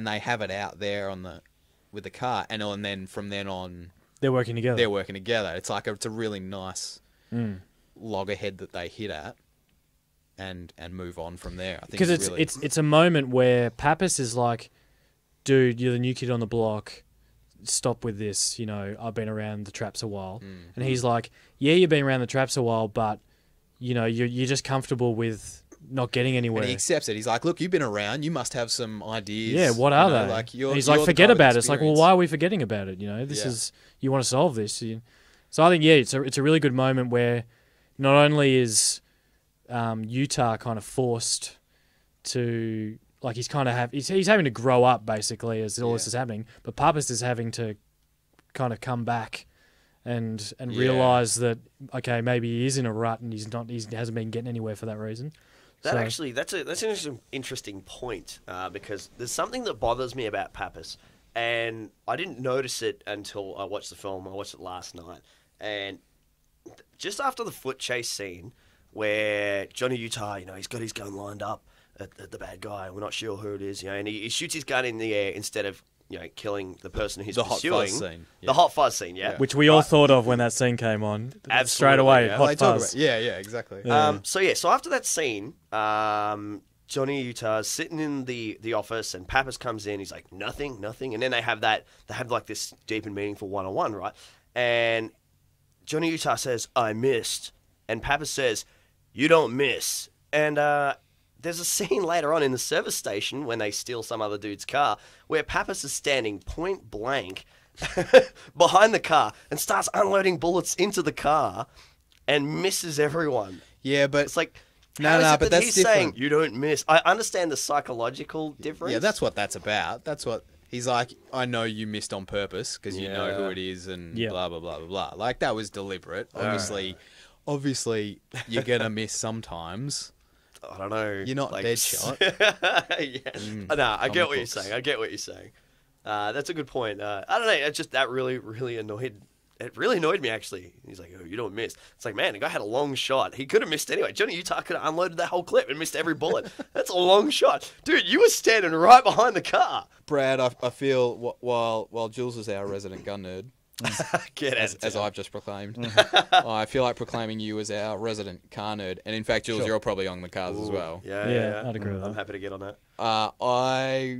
they have it out there with the car, and then from then on, they're working together. It's like it's a really nice loggerhead that they hit at, and move on from there. I think because it's a moment where Pappas is like, dude, you're the new kid on the block. Stop with this. You know, I've been around the traps a while, and he's like, yeah, you've been around the traps a while, but you know, you're just comfortable with not getting anywhere. And he accepts it. He's like, look, you've been around. You must have some ideas. Yeah, what are they? Like, he's like, forget about it. It's like, well, why are we forgetting about it? You know, this is, you want to solve this. So I think, it's a really good moment where not only is Utah kind of forced to, like, he's having to grow up basically as all this is happening, but Pappas is having to kind of come back and realize that, okay, maybe he is in a rut and he hasn't been getting anywhere for that reason. That's an interesting point because there's something that bothers me about Pappas, and I didn't notice it until I watched the film. I watched it last night, and just after the foot chase scene where Johnny Utah, you know, he's got his gun lined up at the bad guy. We're not sure who it is, you know, and he shoots his gun in the air instead of, you know, killing the person he's pursuing. Hot fuzz scene. The hot fuzz scene, yeah. Which we all thought of when that scene came on. Absolutely, straight away, yeah. hot fuzz. Exactly. So after that scene, Johnny Utah's sitting in the office, and Pappas comes in. He's like, nothing, and then they have like this deep and meaningful one-on-one, right? And Johnny Utah says, "I missed," and Pappas says, "You don't miss." And there's a scene later on in the service station when they steal some other dude's car where Pappas is standing point blank behind the car and starts unloading bullets into the car and misses everyone. Yeah, but it's like, but that's he's different. saying you don't miss. I understand the psychological difference. Yeah, that's what that's about. That's what he's like. I know you missed on purpose because you know who it is, and blah blah blah blah blah. Like, that was deliberate. Obviously, you're gonna miss sometimes. I don't know. You're not dead shot. No, I get what you're saying. That's a good point. I don't know. It's just that really annoyed. It really annoyed me, actually. He's like, "Oh, you don't miss." It's like, man, the guy had a long shot. He could have missed anyway. Johnny Utah could have unloaded that whole clip and missed every bullet. That's a long shot, dude. You were standing right behind the car. Brad, I feel while Jules is our resident gun nerd, as I've just proclaimed, I feel like proclaiming you as our resident car nerd. And in fact, Jules, you're probably on the cars as well. Yeah, I'd agree with that. I'm happy to get on that. I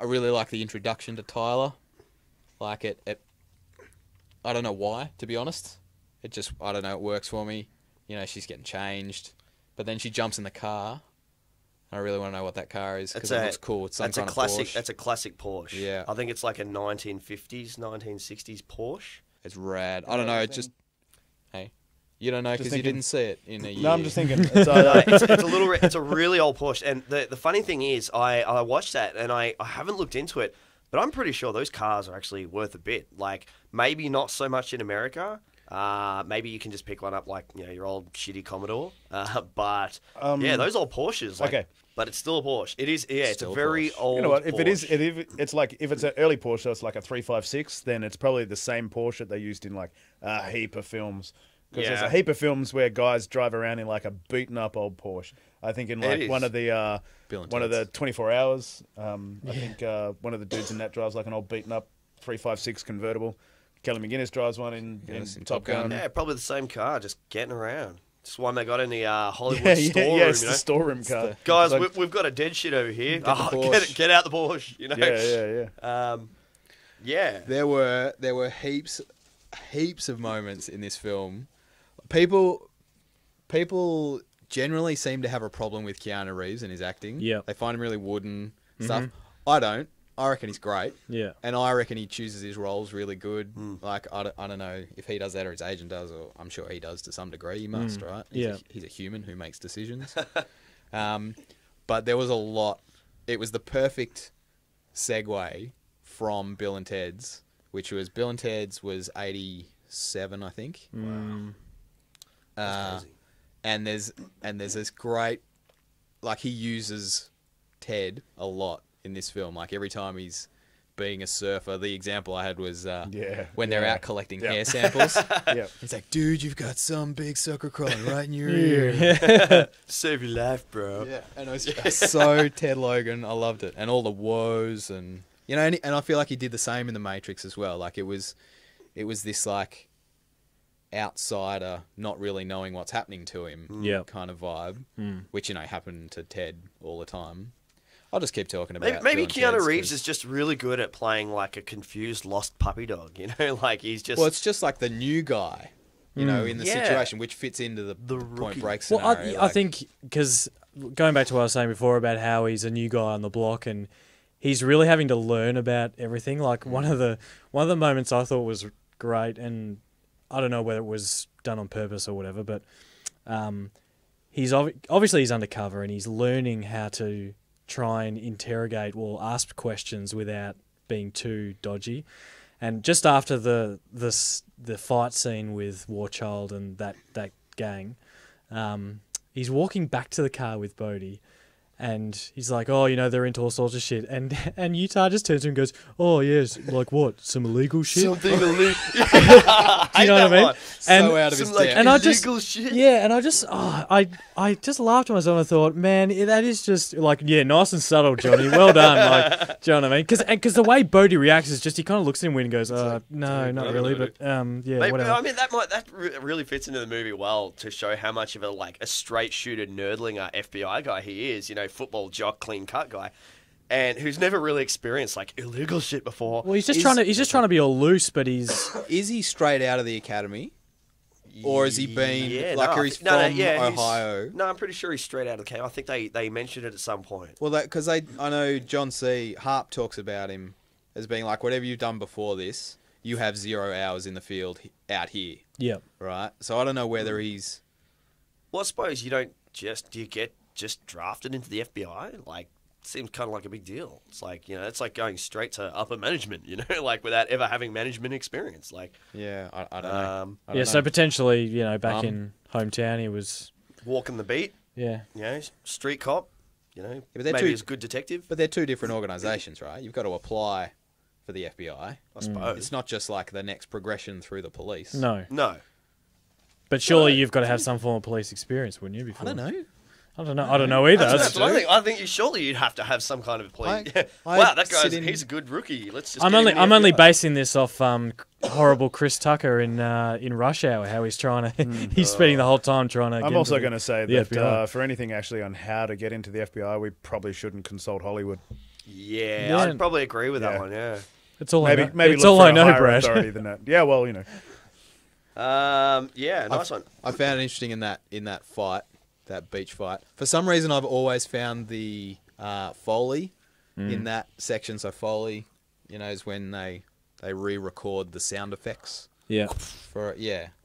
really like the introduction to Tyler. Like it. I don't know why, to be honest. I don't know, it works for me. You know, she's getting changed, but then she jumps in the car. I really want to know what that car is because it looks cool. It's some kind of Porsche. That's a classic Porsche. Yeah. I think it's like a 1950s, 1960s Porsche. It's rad. I don't know. Hey, you don't know because you didn't see it in a year. No, I'm just thinking. It's a really old Porsche. And the funny thing is, I watched that and I haven't looked into it, but I'm pretty sure those cars are actually worth a bit. Like, maybe not so much in America. Maybe you can just pick one up, like, you know, your old shitty Commodore. But those old Porsches. Like, okay. But it's still a Porsche. It is. Yeah, it's a very old. You know what? If Porsche. it's like if it's an early Porsche, so it's like a 356. Then it's probably the same Porsche that they used in like a heap of films. Because there's a heap of films where guys drive around in like a beaten up old Porsche. I think in like one of the 24 Hours. I think one of the dudes in that drives like an old beaten up 356 convertible. Kelly McGinnis drives one in Top Gun. Yeah, probably the same car, just getting around. It's one they got in the Hollywood storeroom. Yeah, it's the storeroom car. Guys, we've got a dead shit over here. Get out the Porsche. You know. Yeah. There were heaps of moments in this film. People generally seem to have a problem with Keanu Reeves and his acting. Yeah. They find him really wooden stuff. I don't. I reckon he's great. Yeah. And I reckon he chooses his roles really good. Like, I don't know if he does that or his agent does, or I'm sure he does to some degree. He must, right? He's a human who makes decisions. But there was a lot. It was the perfect segue from Bill and Ted's, which was Bill and Ted's was 87, I think. Wow. That's crazy. And there's this great, like, he uses Ted a lot in this film. Like, every time he's being a surfer. The example I had was Yeah, when they're yeah. out collecting Yeah. hair samples. Yeah. He's like, dude, you've got some big sucker crawling right in your ear. Save your life, bro. Yeah, and it was just so Ted Logan. I loved it, and all the woes, and you know, and I feel like he did the same in the Matrix as well. Like it was this like outsider not really knowing what's happening to him, kind of vibe, which you know happened to Ted all the time. I'll just keep talking about. Maybe Bill and Keanu Ted's Reeves 'cause- is just really good at playing like a confused, lost puppy dog. You know, like he's just. Well, it's just like the new guy, you know, in the Yeah. situation, which fits into the rookie. Point Break Well, scenario. I think because going back to what I was saying before about how he's a new guy on the block and he's really having to learn about everything. Like one of the moments I thought was great, and I don't know whether it was done on purpose or whatever, but he's obviously he's undercover and he's learning how to try and interrogate, well, ask questions without being too dodgy. And just after the fight scene with Warchild and that gang, he's walking back to the car with Bodhi, and he's like, "Oh, you know, they're into all sorts of shit." And Utah just turns to him and goes, "Oh, yes, like what? Some illegal shit?" Something illegal. Do you know what I mean? So out of his depth. and I just, illegal shit. yeah, and I just, I just laughed to myself and thought, man, that is just like, yeah, nice and subtle, Johnny. Well done, like, do you know what I mean? Because the way Bodhi reacts is just he kind of looks at him and goes, no, not really, but yeah, Maybe, whatever. I mean, that really fits into the movie well to show how much of a straight shooter nerdlinger FBI guy he is. You know, football jock, clean cut guy, and who's never really experienced like illegal shit before. Well, he's just trying to be all loose, but he's Is he straight out of the academy? Or has he been, he's from Ohio? No, I'm pretty sure he's straight out of the camp. I think they mentioned it at some point. Well, because I know John C. Harp talks about him as being like, whatever you've done before this, you have 0 hours in the field out here. yeah. Right? So I don't know whether he's... Well, I suppose do you get just drafted into the FBI? Like, seems kind of like a big deal. It's like, you know, it's like going straight to upper management, you know, like without ever having management experience. Like, Yeah, I don't know. I don't Yeah, know. so potentially, you know, back in hometown, he was, walking the beat, yeah. you know, street cop, you know, but they're maybe too- he's a good detective, But they're two different organisations, right? You've got to apply for the FBI. I suppose. It's not just like the next progression through the police. No. No. But surely you've got to have some form of police experience, wouldn't you? I Before? don't know. I don't know either. That's what I think. I think surely you'd have to have some kind of police. I Wow, that sit guy's in- he's a good rookie. Let's just. I'm get him only in the I'm only FBI. basing this off horrible Chris Tucker in Rush Hour, how he's trying to he's spending the whole time trying to. I'm also going to say the that FBI. for anything actually on how to get into the FBI, we probably shouldn't consult Hollywood. Yeah, Yeah. I'd probably agree with that Yeah. one. Yeah. It's all Maybe I know. maybe It's look all for I a know, higher Brad. authority than that. Yeah, well, you know. Yeah, nice one. I found it interesting in that fight, that beach fight. For some reason, I've always found the Foley in that section. So Foley, you know, is when they re-record the sound effects. Yeah. For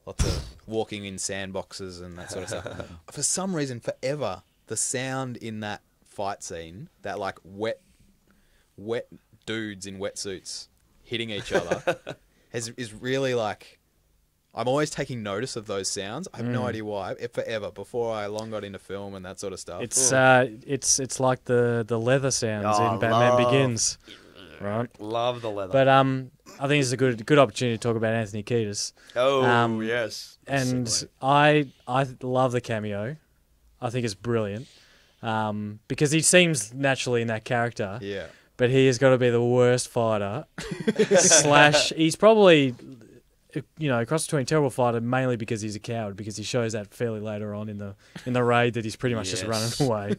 lots of walking in sandboxes and that sort of stuff. For some reason, forever, the sound in that fight scene, that like wet dudes in wetsuits hitting each other, is really like. I'm always taking notice of those sounds. I have no idea why. Forever, before I long got into film and that sort of stuff. It's like the leather sounds Oh, in Batman Begins, right? Love the leather. But I think it's a good opportunity to talk about Anthony Kiedis. Oh, yes. And Segue. I love the cameo. I think it's brilliant because he seems naturally in that character. Yeah. But he has got to be the worst fighter. / he's probably, you know, cross between terrible fighter mainly because he's a coward, because he shows that fairly later on in the raid that he's pretty much just running away.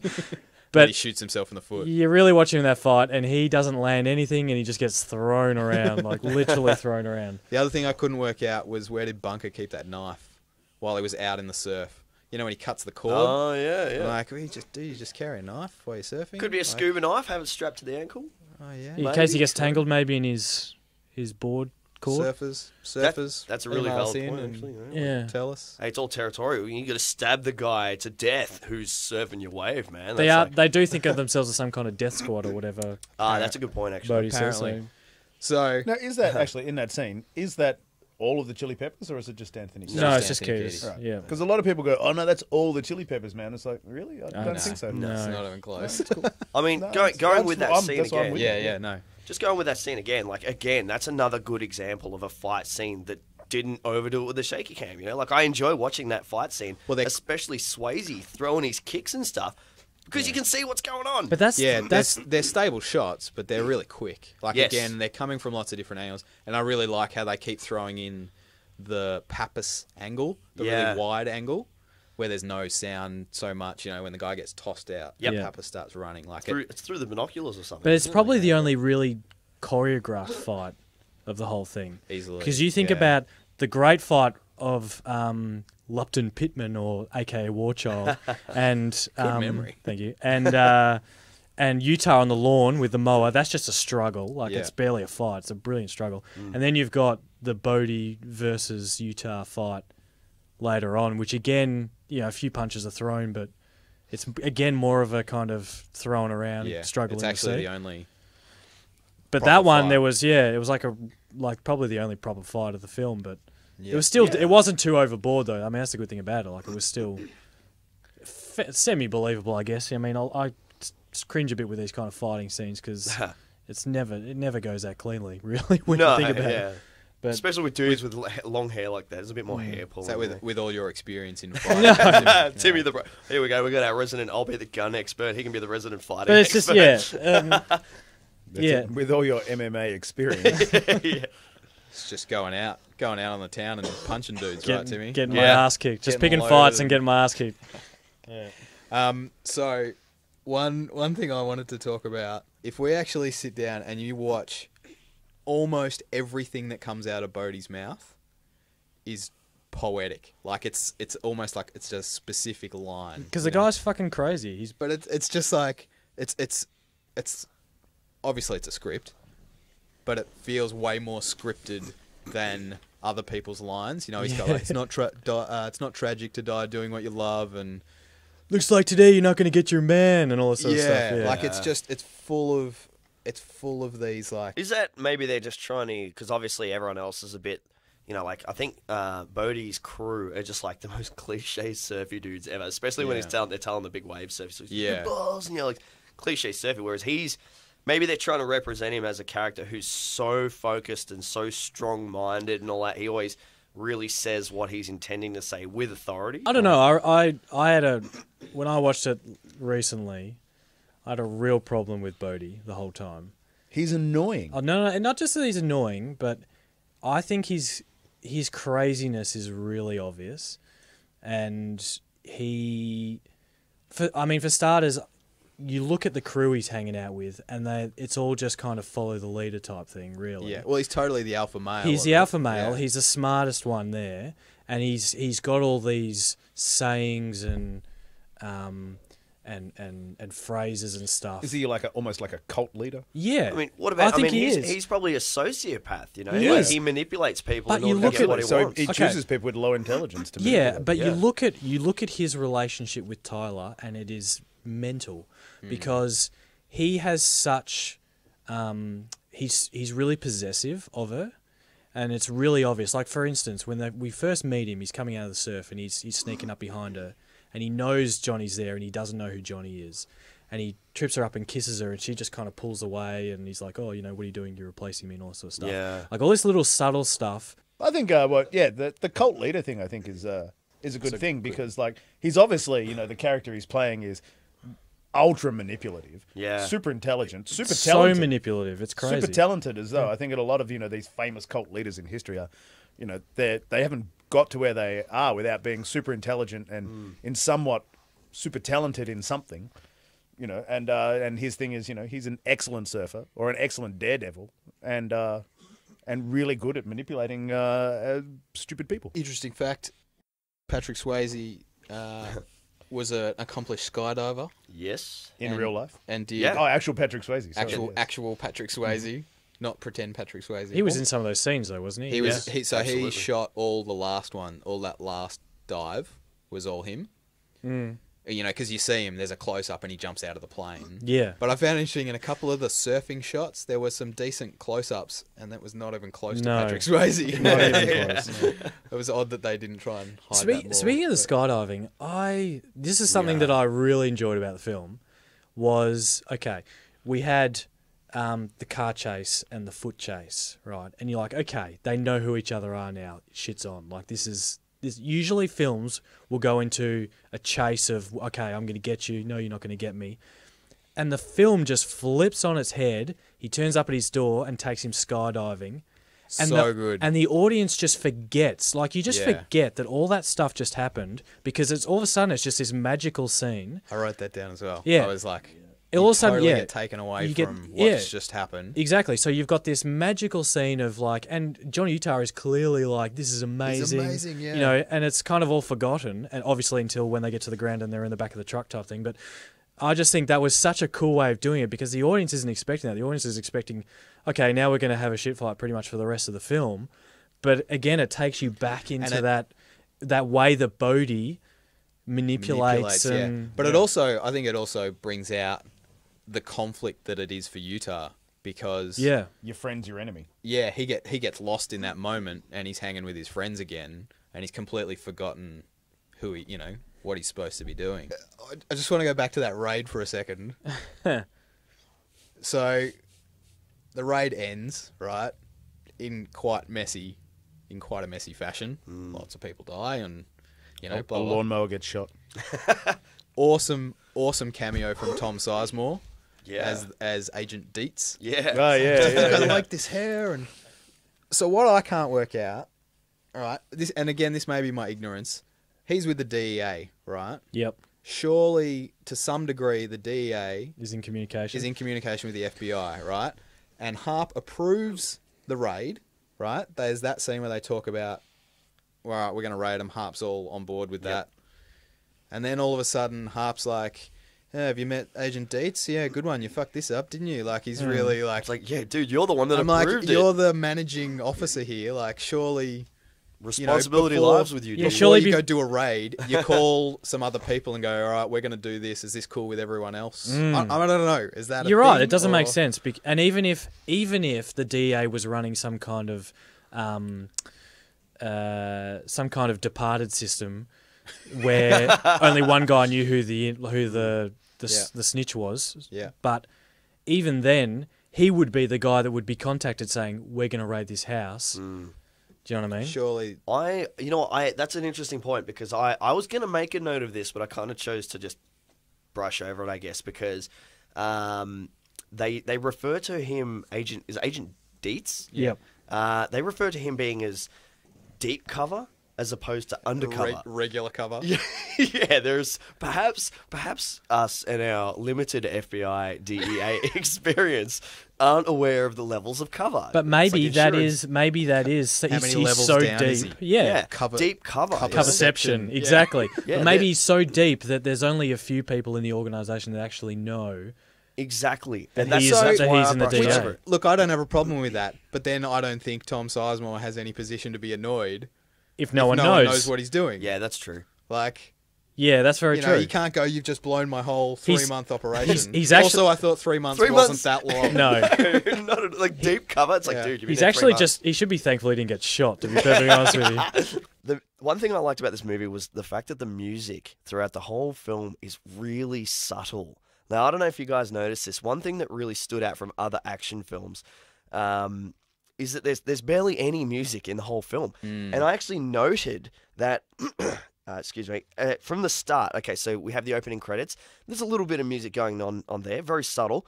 But he shoots himself in the foot. You're really watching him that fight, and he doesn't land anything, and he just gets thrown around, like literally thrown around. The other thing I couldn't work out was where did Bunker keep that knife while he was out in the surf? You know, when he cuts the cord. Oh, yeah, yeah. I'm like, you just carry a knife while you're surfing? Could be a Like, scuba knife, have it strapped to the ankle. Oh, yeah. In case he gets tangled maybe in his board cord. Surfers. That's a really email us valid in point, and actually. Yeah. Tell us. Hey, it's all territorial. You got to stab the guy to death who's surfing your wave, man. They That's they do think of themselves as some kind of death squad or whatever. that's a good point, actually. Bodhi says, Apparently. so- So, Now, is that actually in that scene? Is that all of the Chili Peppers, or is it just Anthony? No, Just it's just Anthony Kiedis. Kiedis. Yeah. Because a lot of people go, "Oh no, that's all the Chili Peppers, man." It's like, really? I don't no. think so. No. it's not even close. I mean, No, going that's with that what scene that's what I'm again. with. Yeah, no. just going with that scene again, like, again, that's another good example of a fight scene that didn't overdo it with the shaky cam, you know? Like, I enjoy watching that fight scene, especially Swayze throwing his kicks and stuff, because you can see what's going on. But they're stable shots, but they're really quick. Like, Yes. again, they're coming from lots of different angles, and I really like how they keep throwing in the Pappas angle, the really wide angle, where there's no sound so much, you know, when the guy gets tossed out, Pappas starts running. Like it's through the binoculars or something. But it's probably the only really choreographed fight of the whole thing. Easily. Because you think about the great fight of Lupton Pittman, or aka Warchild, and Good memory. Thank you. And Utah on the lawn with the mower. That's just a struggle. Like, it's barely a fight. It's a brilliant struggle. And then you've got the Bodie versus Utah fight later on, which again, you know, a few punches are thrown, but it's again more of a kind of throwing around, struggling. It's actually the only. But that one, there was it was like probably the only proper fight of the film, but it was still it wasn't too overboard though. I mean, that's the good thing about it. Like, it was still semi believable, I guess. I mean, I cringe a bit with these kind of fighting scenes because it never goes that cleanly, really. When you think about it. But especially with dudes with long hair like that, there's a bit more hair pulling. Is that with all your experience in fighting? Timmy, here we go. We got our resident. I'll be the gun expert. He can be the resident fighting. But it's expert. just with all your MMA experience. It's just going out on the town and punching dudes, right, Timmy? Getting my ass kicked. Just picking fights and getting my ass kicked. So, one thing I wanted to talk about, if we actually sit down and you watch almost everything that comes out of Bodie's mouth is poetic. Like, it's almost like it's a specific line. Because the guy's fucking crazy. But it's just like it's obviously it's a script, but it feels way more scripted than other people's lines. You know, he's got like, it's not tragic to die doing what you love, and looks like today you're not going to get your man, and all this sort of stuff. Yeah, like it's full of these, like... Is that maybe they're just trying to... Because obviously everyone else is a bit... You know, like, I think Bodie's crew are just like the most cliche surfy dudes ever, especially when they're telling the big wave surf. So he's like, balls, and you're like, cliche surfy, whereas he's... Maybe they're trying to represent him as a character who's so focused and so strong-minded and all that. He always really says what he's intending to say with authority. I don't know. I had when I watched it recently, I had a real problem with Bodie the whole time. He's annoying. Oh, no, not just that he's annoying, but I think his craziness is really obvious, and for starters, you look at the crew he's hanging out with, and it's all just kind of follow the leader type thing, really. Yeah, well, he's totally the alpha male. He's the alpha male. Yeah. He's the smartest one there, and he's got all these sayings and phrases and stuff. Is he like almost like a cult leader? Yeah. I mean, what about? I think he is. He's probably a sociopath. You know, he manipulates people but in order to get what he wants. He chooses people with low intelligence to manipulate. But you look at his relationship with Tyler, and it is mental because he has such he's really possessive of her, and it's really obvious. Like, for instance, when we first meet him, he's coming out of the surf and he's sneaking up behind her, and he knows Johnny's there and he doesn't know who Johnny is, and he trips her up and kisses her, and she just kind of pulls away, and he's like, oh, you know, what are you doing, you're replacing me, and all that sort of stuff. Yeah, like all this little subtle stuff. I think the cult leader thing I think is a good thing because like he's obviously, you know, the character he's playing is ultra manipulative, super intelligent, super talented. So manipulative, it's crazy. Super talented as though. I think a lot of, you know, these famous cult leaders in history are, you know, they haven't got to where they are without being super intelligent and in somewhat super talented in something, you know. And his thing is, you know, he's an excellent surfer or an excellent daredevil and really good at manipulating stupid people. Interesting fact: Patrick Swayze was an accomplished skydiver. Yes. In real life? And did actual Patrick Swayze. Sorry. Actual Patrick Swayze, not pretend Patrick Swayze. He was in some of those scenes though, wasn't he? He shot all that last dive was all him. You know, because you see him, there's a close-up and he jumps out of the plane. Yeah. But I found interesting, in a couple of the surfing shots, there were some decent close-ups, and that was not even close to Patrick Swayze. Not even close. No. It was odd that they didn't try and hide that more. Speaking of the skydiving, this is something that I really enjoyed about the film, was, okay, we had the car chase and the foot chase, right? And you're like, okay, they know who each other are now. Shit's on. Like this. Usually films will go into a chase of, okay, I'm going to get you. No, you're not going to get me. And the film just flips on its head. He turns up at his door and takes him skydiving. And Good. And the audience just forgets. Like, you just forget that all that stuff just happened because it's all of a sudden it's just this magical scene. I wrote that down as well. Yeah. I was like, all of a sudden, totally get taken away from what's just happened. Exactly. So you've got this magical scene of like, and Johnny Utah is clearly like, this is amazing. It's amazing, yeah. You know, and it's kind of all forgotten, and obviously until when they get to the ground and they're in the back of the truck type thing. But I just think that was such a cool way of doing it because the audience isn't expecting that. The audience is expecting, okay, now we're going to have a shit fight pretty much for the rest of the film. But again, it takes you back into that way that Bodhi manipulates and But it also, I think it also brings out the conflict that it is for Utah because your friend's your enemy. Yeah, he gets lost in that moment and he's hanging with his friends again and he's completely forgotten who he, what he's supposed to be doing. I just want to go back to that raid for a second. So the raid ends, right, in quite a messy fashion. Lots of people die and a blah, blah. lawnmower gets shot. Awesome cameo from Tom Sizemore. Yeah. As Agent Dietz. Yeah. Oh, yeah. I like this hair. And so what I can't work out, all right, this may be my ignorance. He's with the DEA, right? Yep. Surely, to some degree, the DEA is in communication with the FBI, right? And Harp approves the raid, right? There's that scene where they talk about, all right, we're going to raid them. Harp's all on board with that. And then all of a sudden, Harp's like, yeah, have you met Agent Dietz? Yeah, good one. You fucked this up, didn't you? Like, he's really like... It's like, yeah, dude, you're the one that I'm approved like, you're the managing officer here. Like, surely... Responsibility lies with you, dude. Yeah, surely you go do a raid, you call some other people and go, all right, we're going to do this. Is this cool with everyone else? I don't know. Is that You're a right. thing, It doesn't or... make sense. And even if the DEA was running some kind of departed system where only one guy knew who the snitch was. Yeah. But even then, he would be the guy that would be contacted saying, "We're going to raid this house." Do you know what I mean? Surely. That's an interesting point because I was going to make a note of this, but I kind of chose to just brush over it, I guess, because they refer to him Agent Dietz. Yep. They refer to him being as deep cover as opposed to undercover. Regular cover. Yeah, there's perhaps us and our limited FBI DEA experience aren't aware of the levels of cover. But maybe that is How many he's levels so down deep. is he? Yeah. Deep cover. Coverception, Yeah. exactly. Yeah, But maybe he's so deep that there's only a few people in the organisation that actually know. Exactly. That And that's he's- why that I he's in the brushed DEA. over it. Look, I don't have a problem with that, but then I don't think Tom Sizemore has any position to be annoyed If no one no one knows. knows what he's doing. Yeah, that's true. Like, Yeah, that's very true. you can't go, you've just blown my whole He's- 3-month operation. he's actually- Also, I thought 3 months 3 wasn't months? that long. No. Not like deep cover. It's like, Yeah. dude, you've been He's there 3 actually months. he should be thankful he didn't get shot, to be perfectly honest with you. The one thing I liked about this movie was the fact that the music throughout the whole film is really subtle. Now, I don't know if you guys noticed this. One thing that really stood out from other action films is that there's barely any music in the whole film. And I actually noted that, from the start, okay, so we have the opening credits. There's a little bit of music going on there, very subtle.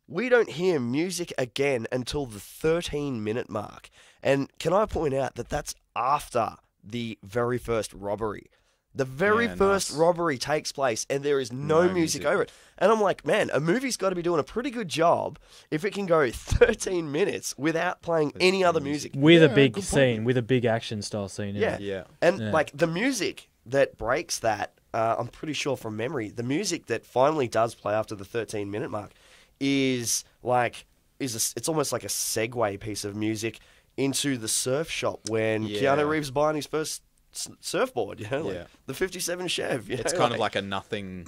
We don't hear music again until the 13-minute mark. And can I point out that that's after the very first robbery? The very first robbery takes place and there is no music over it. And I'm like, man, a movie's got to be doing a pretty good job if it can go 13 minutes without playing any other music. With a big scene, with a big action style scene. in Yeah. it. Yeah. And like the music that breaks that, I'm pretty sure from memory, the music that finally does play after the 13-minute mark is it's almost like a segue piece of music into the surf shop when Keanu Reeves buying his first surfboard, like the 57 Chev. It's kind of like a nothing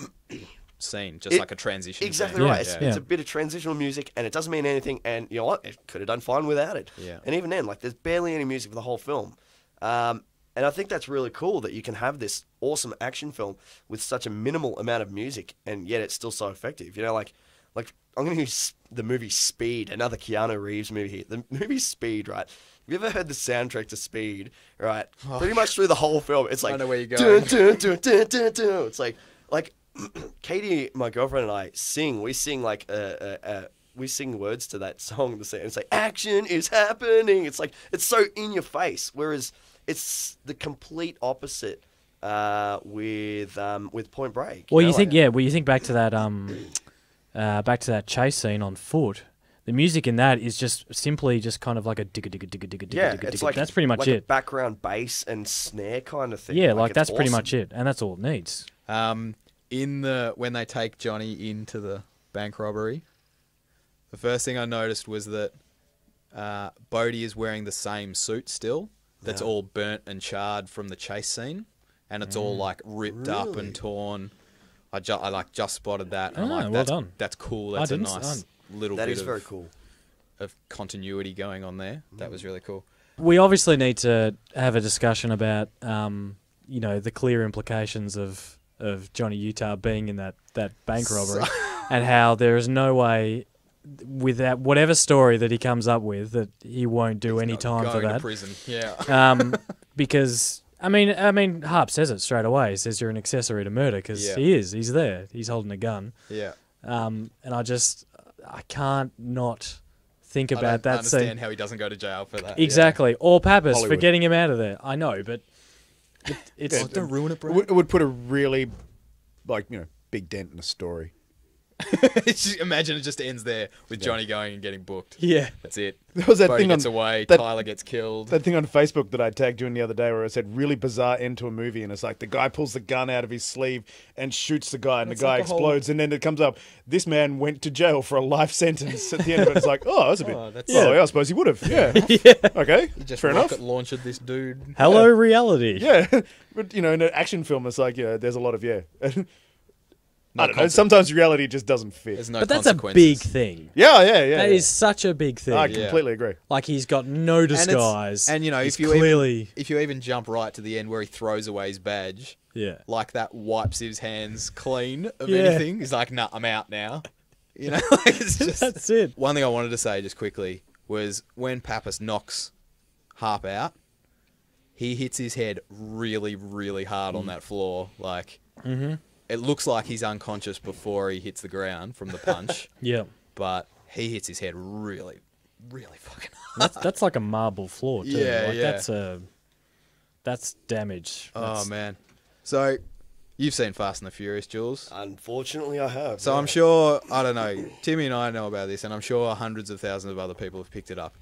scene, just like a transition. Exactly scene. right. Yeah. It's a bit of transitional music, and it doesn't mean anything. And you know what? It could have done fine without it. Yeah. And even then, like, there's barely any music for the whole film. And I think that's really cool that you can have this awesome action film with such a minimal amount of music, and yet it's still so effective. Like like I'm going to use the movie Speed, another Keanu Reeves movie here. The movie Speed, right? Have you ever heard the soundtrack to Speed, right? Pretty much through the whole film, it's like... I know where you're going. Dun, dun, dun, dun, dun, dun. It's like Katie, my girlfriend, and I sing. We sing like we sing words to that song. It's like, action is happening. It's like, it's so in your face. Whereas it's the complete opposite with Point Break. Well, you think you think back to that chase scene on foot. The music in that is just simply just kind of like a digga digga digga digga digga Yeah, digga it's digga. like That's pretty much like it. a background bass and snare kind of thing. Yeah, like it's that's pretty awesome. much it, and that's all it needs. When they take Johnny into the bank robbery, the first thing I noticed was that Bodhi is wearing the same suit still. That's all burnt and charred from the chase scene, and it's all like ripped up and torn. I just spotted that. And I'm like, well done. That's cool. That's a didn't- nice little That bit is of, very cool. of continuity going on there. That was really cool. We obviously need to have a discussion about the clear implications of Johnny Utah being in that bank robbery, and how there is no way, without whatever story that he comes up with, that he won't do any time for Going to that. prison, yeah. Because I mean, Harp says it straight away. He says you're an accessory to murder because Yeah. he is. He's there. He's holding a gun. Yeah. And I can't not think I about don't that understand scene. how he doesn't go to jail for that. Exactly. Or Pappas for Hollywood. getting him out of there. I know, but it's Yeah. Don't ruin it, bro. It would put a really, big dent in the story. Imagine it just ends there with Johnny going and getting booked. yeah. That's it. There was that Bodhi thing gets on away. that- Tyler gets killed. That thing on Facebook that I tagged you in the other day where I said really bizarre end to a movie, and it's like the guy pulls the gun out of his sleeve and shoots the guy, and It's the guy like a whole- explodes, and then it comes up, this man went to jail for a life sentence at the end of it. It's like, oh, that's a bit... that's- I suppose he would have. Yeah. Okay. Just Fair enough. rocket launched this dude. Hello, reality. Yeah. But, in an action film, it's like, there's a lot of, No I don't know. Sometimes reality just doesn't fit. There's no But that's a consequences. big thing. Yeah. That is such a big thing. I completely agree. Like he's got no disguise. And He's if you clearly if you even jump right to the end where he throws away his badge, like that wipes his hands clean of anything. He's like, nah, I'm out now. Like it's just that's it. One thing I wanted to say just quickly was when Pappas knocks Harp out, he hits his head really, really hard on that floor. Like, it looks like he's unconscious before he hits the ground from the punch. Yeah. But he hits his head really, really fucking hard. That's like a marble floor too. Yeah, like yeah. That's damage. Oh, man. So, you've seen Fast and the Furious, Jules. Unfortunately, I have. So I'm sure, I don't know, Timmy and I know about this, and I'm sure hundreds of thousands of other people have picked it up.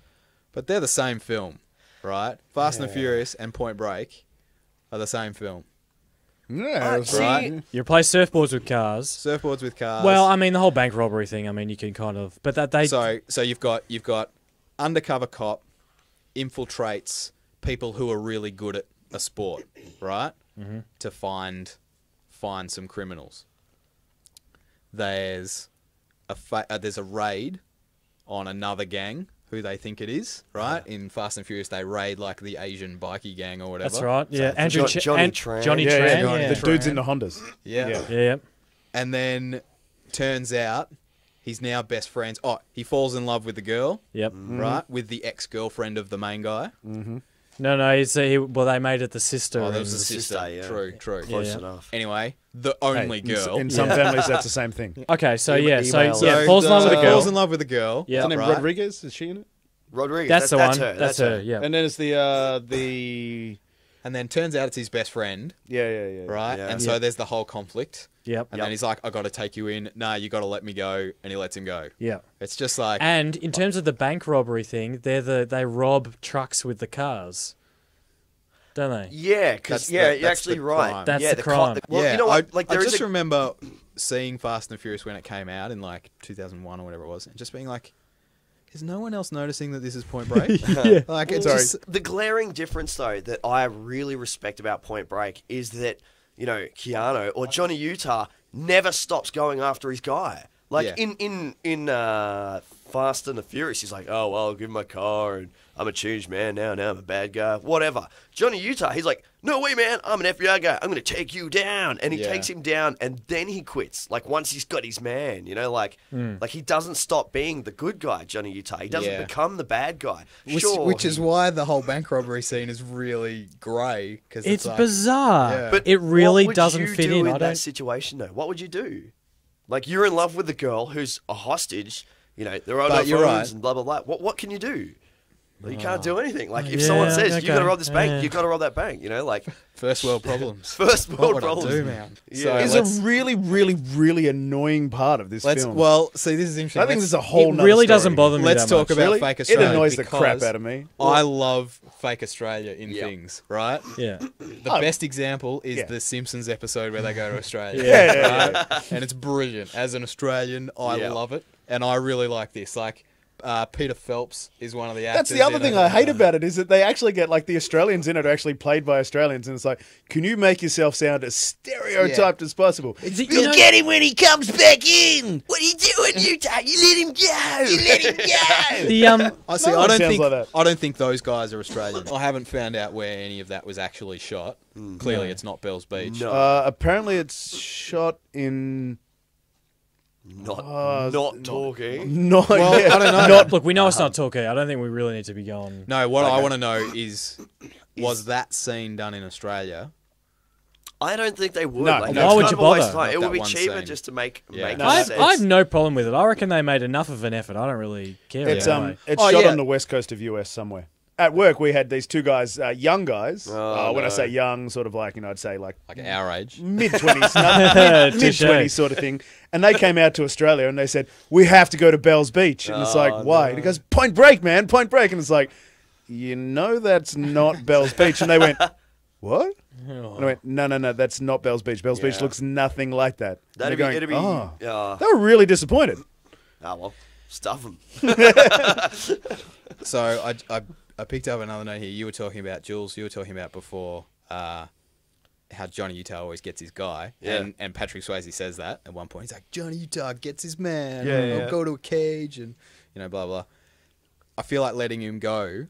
But they're the same film, right? Fast and the Furious and Point Break are the same film. Yeah, that's Right? You replace surfboards with cars. Surfboards with cars. Well, I mean the whole bank robbery thing. I mean you can kind of, but that they. So you've got undercover cop infiltrates people who are really good at a sport, right? Mm-hmm. To find some criminals. There's a raid on another gang who they think it is, right? In Fast and Furious, they raid like the Asian bikie gang or whatever. That's right. Yeah, Johnny Tran. Tran. Johnny Yeah, Tran. yeah, Yeah, the dudes in the Hondas. Yeah. yeah. And then turns out he's now best friends. Oh, he falls in love with the girl, Yep. right? With the ex-girlfriend of the main guy. No. Well, they made it the sister. Oh, that was and- the sister. yeah. True. Close Yeah. enough. Anyway, the only girl. In some families, that's the same thing. Okay, so Email. falls in love with a girl. Falls in love with a girl. Yeah. Isn't it Right. Rodriguez? Is she in it? Rodriguez. That's the one. Her. That's her. Yeah. And then it's the And then turns out it's his best friend, yeah. right? Yeah. And so there's the whole conflict. Yep. And then he's like, I got to take you in. Nah, you got to let me go. And he lets him go. Yeah. It's just like, And in terms of the bank robbery thing, they rob trucks with the cars, don't they? Yeah, because That's you're actually the right. crime. That's yeah, the crime. well, yeah, you know what? Like I there is just a remember seeing Fast and Furious when it came out in like 2001 or whatever it was, and just being like, is no one else noticing that this is Point Break? Yeah. Like, it's Sorry. just, the glaring difference though that I really respect about Point Break is that Keanu or Johnny Utah never stops going after his guy. Like Yeah. in Fast and the Furious, he's like, oh, well, I'll give him my car and I'm a changed man now. Now I'm a bad guy. Whatever. Johnny Utah, he's like, no way, man. I'm an FBI guy. I'm going to take you down. And he Yeah. takes him down and then he quits. Like once he's got his man, you know, like he doesn't stop being the good guy, Johnny Utah. He doesn't Yeah. become the bad guy. Which is why the whole bank robbery scene is really grey. Because It's like, bizarre. Yeah. But it really what would doesn't you fit do in. in I that don't. situation, though? What would you do? Like you're in love with the girl who's a hostage. You know, there are no But phones you're right. and blah blah blah. What can you do? Well, you can't do anything. Like if Yeah, someone says okay. you got to rob this bank, Yeah. you got to rob that bank. You know, like first world problems. first What world would I problems. do, man? Yeah. So It's let's- a really, really, really annoying part of this let's film. well see. This is interesting. I think Let's- there's a whole. It nother really story. doesn't bother me Let's that talk much. about Really? fake It Australia. annoys the crap because out of me. I love fake Australia in Yep. things, right? Yeah. The best example is Yeah. the Simpsons episode where they go to Australia. Yeah. And it's brilliant. As an Australian, I Yeah. love it, and I really like this. Like, Peter Phelps is one of the actors. That's the other in thing it. I hate about it is that they actually get like the Australians in it are actually played by Australians, and it's like, can you make yourself sound as stereotyped as possible? You'll get him when he comes back in. What are you doing, Utah? You let him go. You let him go. The I see. No I one don't sounds think. like that. I don't think those guys are Australian. I haven't found out where any of that was actually shot. Clearly, it's not Bell's Beach. No, Apparently, it's shot in. not talking. No, Well, yeah, I don't know. Not Look, we know it's not Torquay. I don't think we really need to be going. No, what I want to know is, was that scene done in Australia? I don't think they would. No. Like, Why that's would kind you of a waste bother? of time. Not It would that be one cheaper scene. just to make Yeah. No, sense. I have no problem with it. I reckon they made enough of an effort. I don't really care. It's anyway. it's Oh, shot yeah. on the west coast of US somewhere. At work, we had these two guys, young guys. Oh, When I no. say young, sort of like I'd say like Like our age? mid 20s, mid Touche. 20s sort of thing. And they came out to Australia and they said, we have to go to Bell's Beach. And it's like, why? And he goes, Point Break, man, Point Break. And it's like, you know that's not Bell's Beach. And they went, what? And I went, no, that's not Bell's Beach. Bell's Beach Yeah. looks nothing like that. And That'd be, they're it'd be, oh. yeah. They were really disappointed. Ah, well, stuff them. So I picked up another note here. You were talking about, Jules, you were talking about before how Johnny Utah always gets his guy. Yeah. And Patrick Swayze says that at one point. He's like, Johnny Utah gets his man. Yeah, I'll yeah. go to a cage and, blah, blah. I feel like letting him go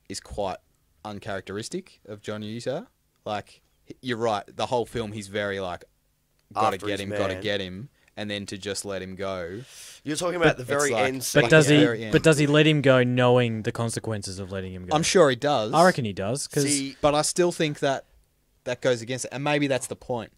is quite uncharacteristic of Johnny Utah. Like, you're right. The whole film, he's very like, gotta After get his him, gotta man. get him. And then to just let him go. You're talking about the it's very like- end scene. But does Yeah. he? Very end. But does he let him go, knowing the consequences of letting him go? I'm sure he does. I reckon he does. Because See, But I still think that goes against it, and maybe that's the point,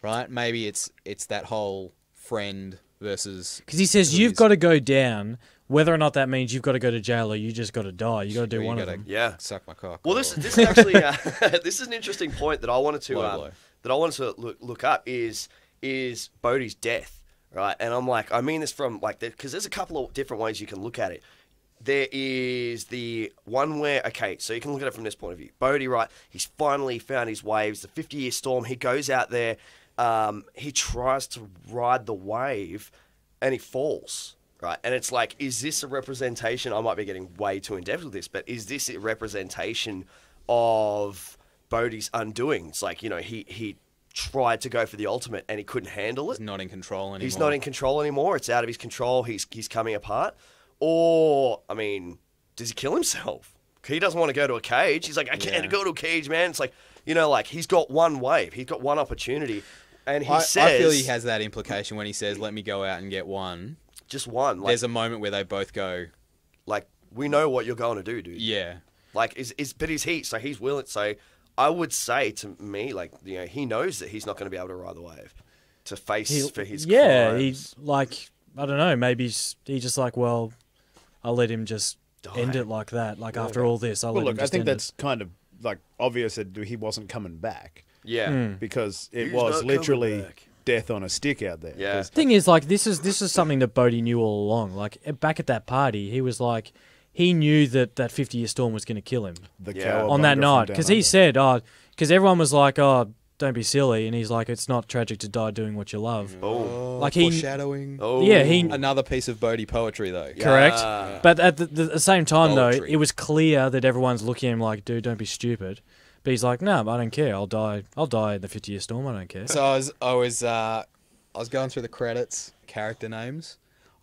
right? Maybe it's that whole friend versus. he says who you've is- got to go down, whether or not that means you've got to go to jail or you just got to die. You got to do you one of gotta them. yeah. suck my cock. Well, or- this is actually this is an interesting point that I wanted to Blow. look up is Bodhi's death, right? And I'm like, I mean this from like because there's a couple of different ways you can look at it. There is the one where, okay, so you can look at it from this point of view. Bodhi, right, he's finally found his waves, the 50-year storm. He goes out there, he tries to ride the wave, and he falls, right? And it's like, is this a representation? I might be getting way too in-depth with this, but is this a representation of Bodhi's undoing? It's like, he tried to go for the ultimate, and he couldn't handle it. He's not in control anymore. He's not in control anymore. It's out of his control. He's coming apart. Or, I mean, does he kill himself? He doesn't want to go to a cage. He's like, I can't go to a cage, man. It's like, like he's got one wave. He's got one opportunity. And he says... I feel he has that implication when he says, let me go out and get one. Just one. Like, There's a moment where they both go, like, we know what you're going to do, dude. yeah. Like, but he's heat, so he's willing. So I would say to me, like, he knows that he's not going to be able to ride the wave to face for his Yeah, crimes. I don't know. Maybe he's just like, well, I'll let him just end it like that. Like after all this, I'll Well, let him look, I just think end that's kind of like obvious that he wasn't coming back Yeah. because it He's was not coming literally back. death on a stick out there. Yeah. 'Cause- Thing is, like, this is something that Bodhi knew all along. Like back at that party, he was like, he knew that 50-year storm was going to kill him The Yeah. on that cowabunga night from because down he under. said, because everyone was like, oh, don't be silly, and he's like, it's not tragic to die doing what you love. Oh. Like he, Foreshadowing. Oh. yeah, Another piece of Bodhi poetry, though. correct. Yeah. But at the same time, Poetry. though, it was clear that everyone's looking at him like, dude, don't be stupid. But he's like, no, I don't care. I'll die in the 50-year storm. I don't care. So I was going through the credits, character names,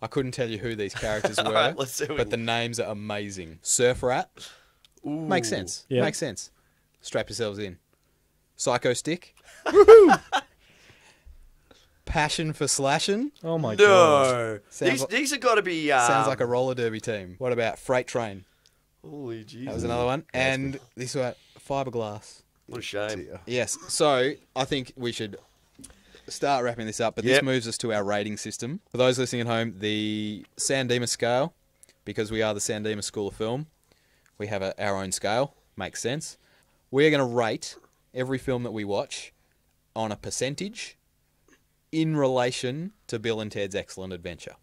I couldn't tell you who these characters were, right, let's see but the names are amazing. Surf Rat. Ooh. Makes sense. Yeah. Makes sense. Strap yourselves in. Psycho Stick. Passion for Slashing. Oh my god. No. Sounds These have got to be... Sounds like a roller derby team. What about Freight Train? Holy Jesus. That was another one. And this one, Fiberglass. What a shame. Yes. So I think we should start wrapping this up, but this moves us to our rating system. For those listening at home, the San Dimas scale, because we are the San Dimas School of Film, we have our own scale. Makes sense. We are going to rate every film that we watch on a percentage in relation to Bill and Ted's Excellent Adventure.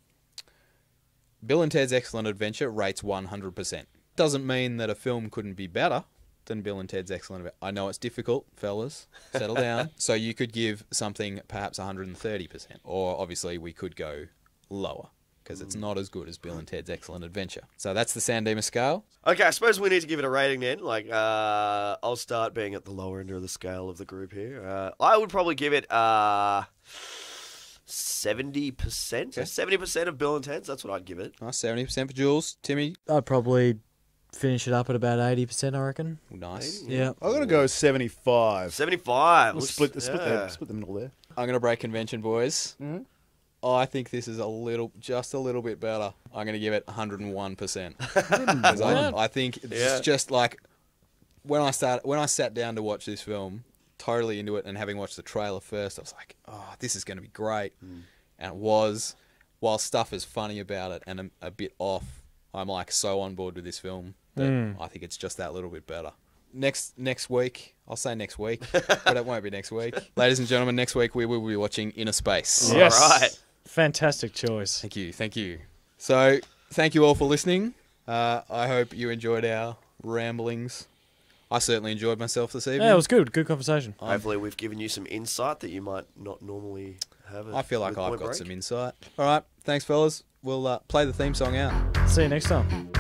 Bill and Ted's Excellent Adventure rates 100%. Doesn't mean that a film couldn't be better than Bill and Ted's Excellent Adventure. I know it's difficult, fellas. Settle down. So you could give something perhaps 130%. Or obviously we could go lower because it's not as good as Bill and Ted's Excellent Adventure. So that's the San Dimas scale. Okay, I suppose we need to give it a rating then. Like, I'll start being at the lower end of the scale of the group here. I would probably give it 70%. 70% of Bill and Ted's. That's what I'd give it. Nice, 70% for Jules. Timmy? I'd probably finish it up at about 80%, I reckon. Nice. Yeah. I'm going to go 75. 75. We'll split the middle there. I'm going to break convention, boys. Mhm. I think this is just a little bit better. I'm going to give it 101%. 'Cause I think it's just like when I sat down to watch this film, totally into it, and having watched the trailer first, I was like, oh, this is going to be great. And it was. While stuff is funny about it and a bit off, I'm like so on board with this film that I think it's just that little bit better. Next week, I'll say next week, but it won't be next week. Ladies and gentlemen, next week we will be watching Inner Space. Yes. All right. Fantastic choice. Thank you. So, thank you all for listening. I hope you enjoyed our ramblings. I certainly enjoyed myself this evening. Yeah, it was good. Good conversation. Hopefully we've given you some insight that you might not normally have. I feel like with I've Point got Break. some insight. All right, thanks, fellas. We'll play the theme song out. See you next time.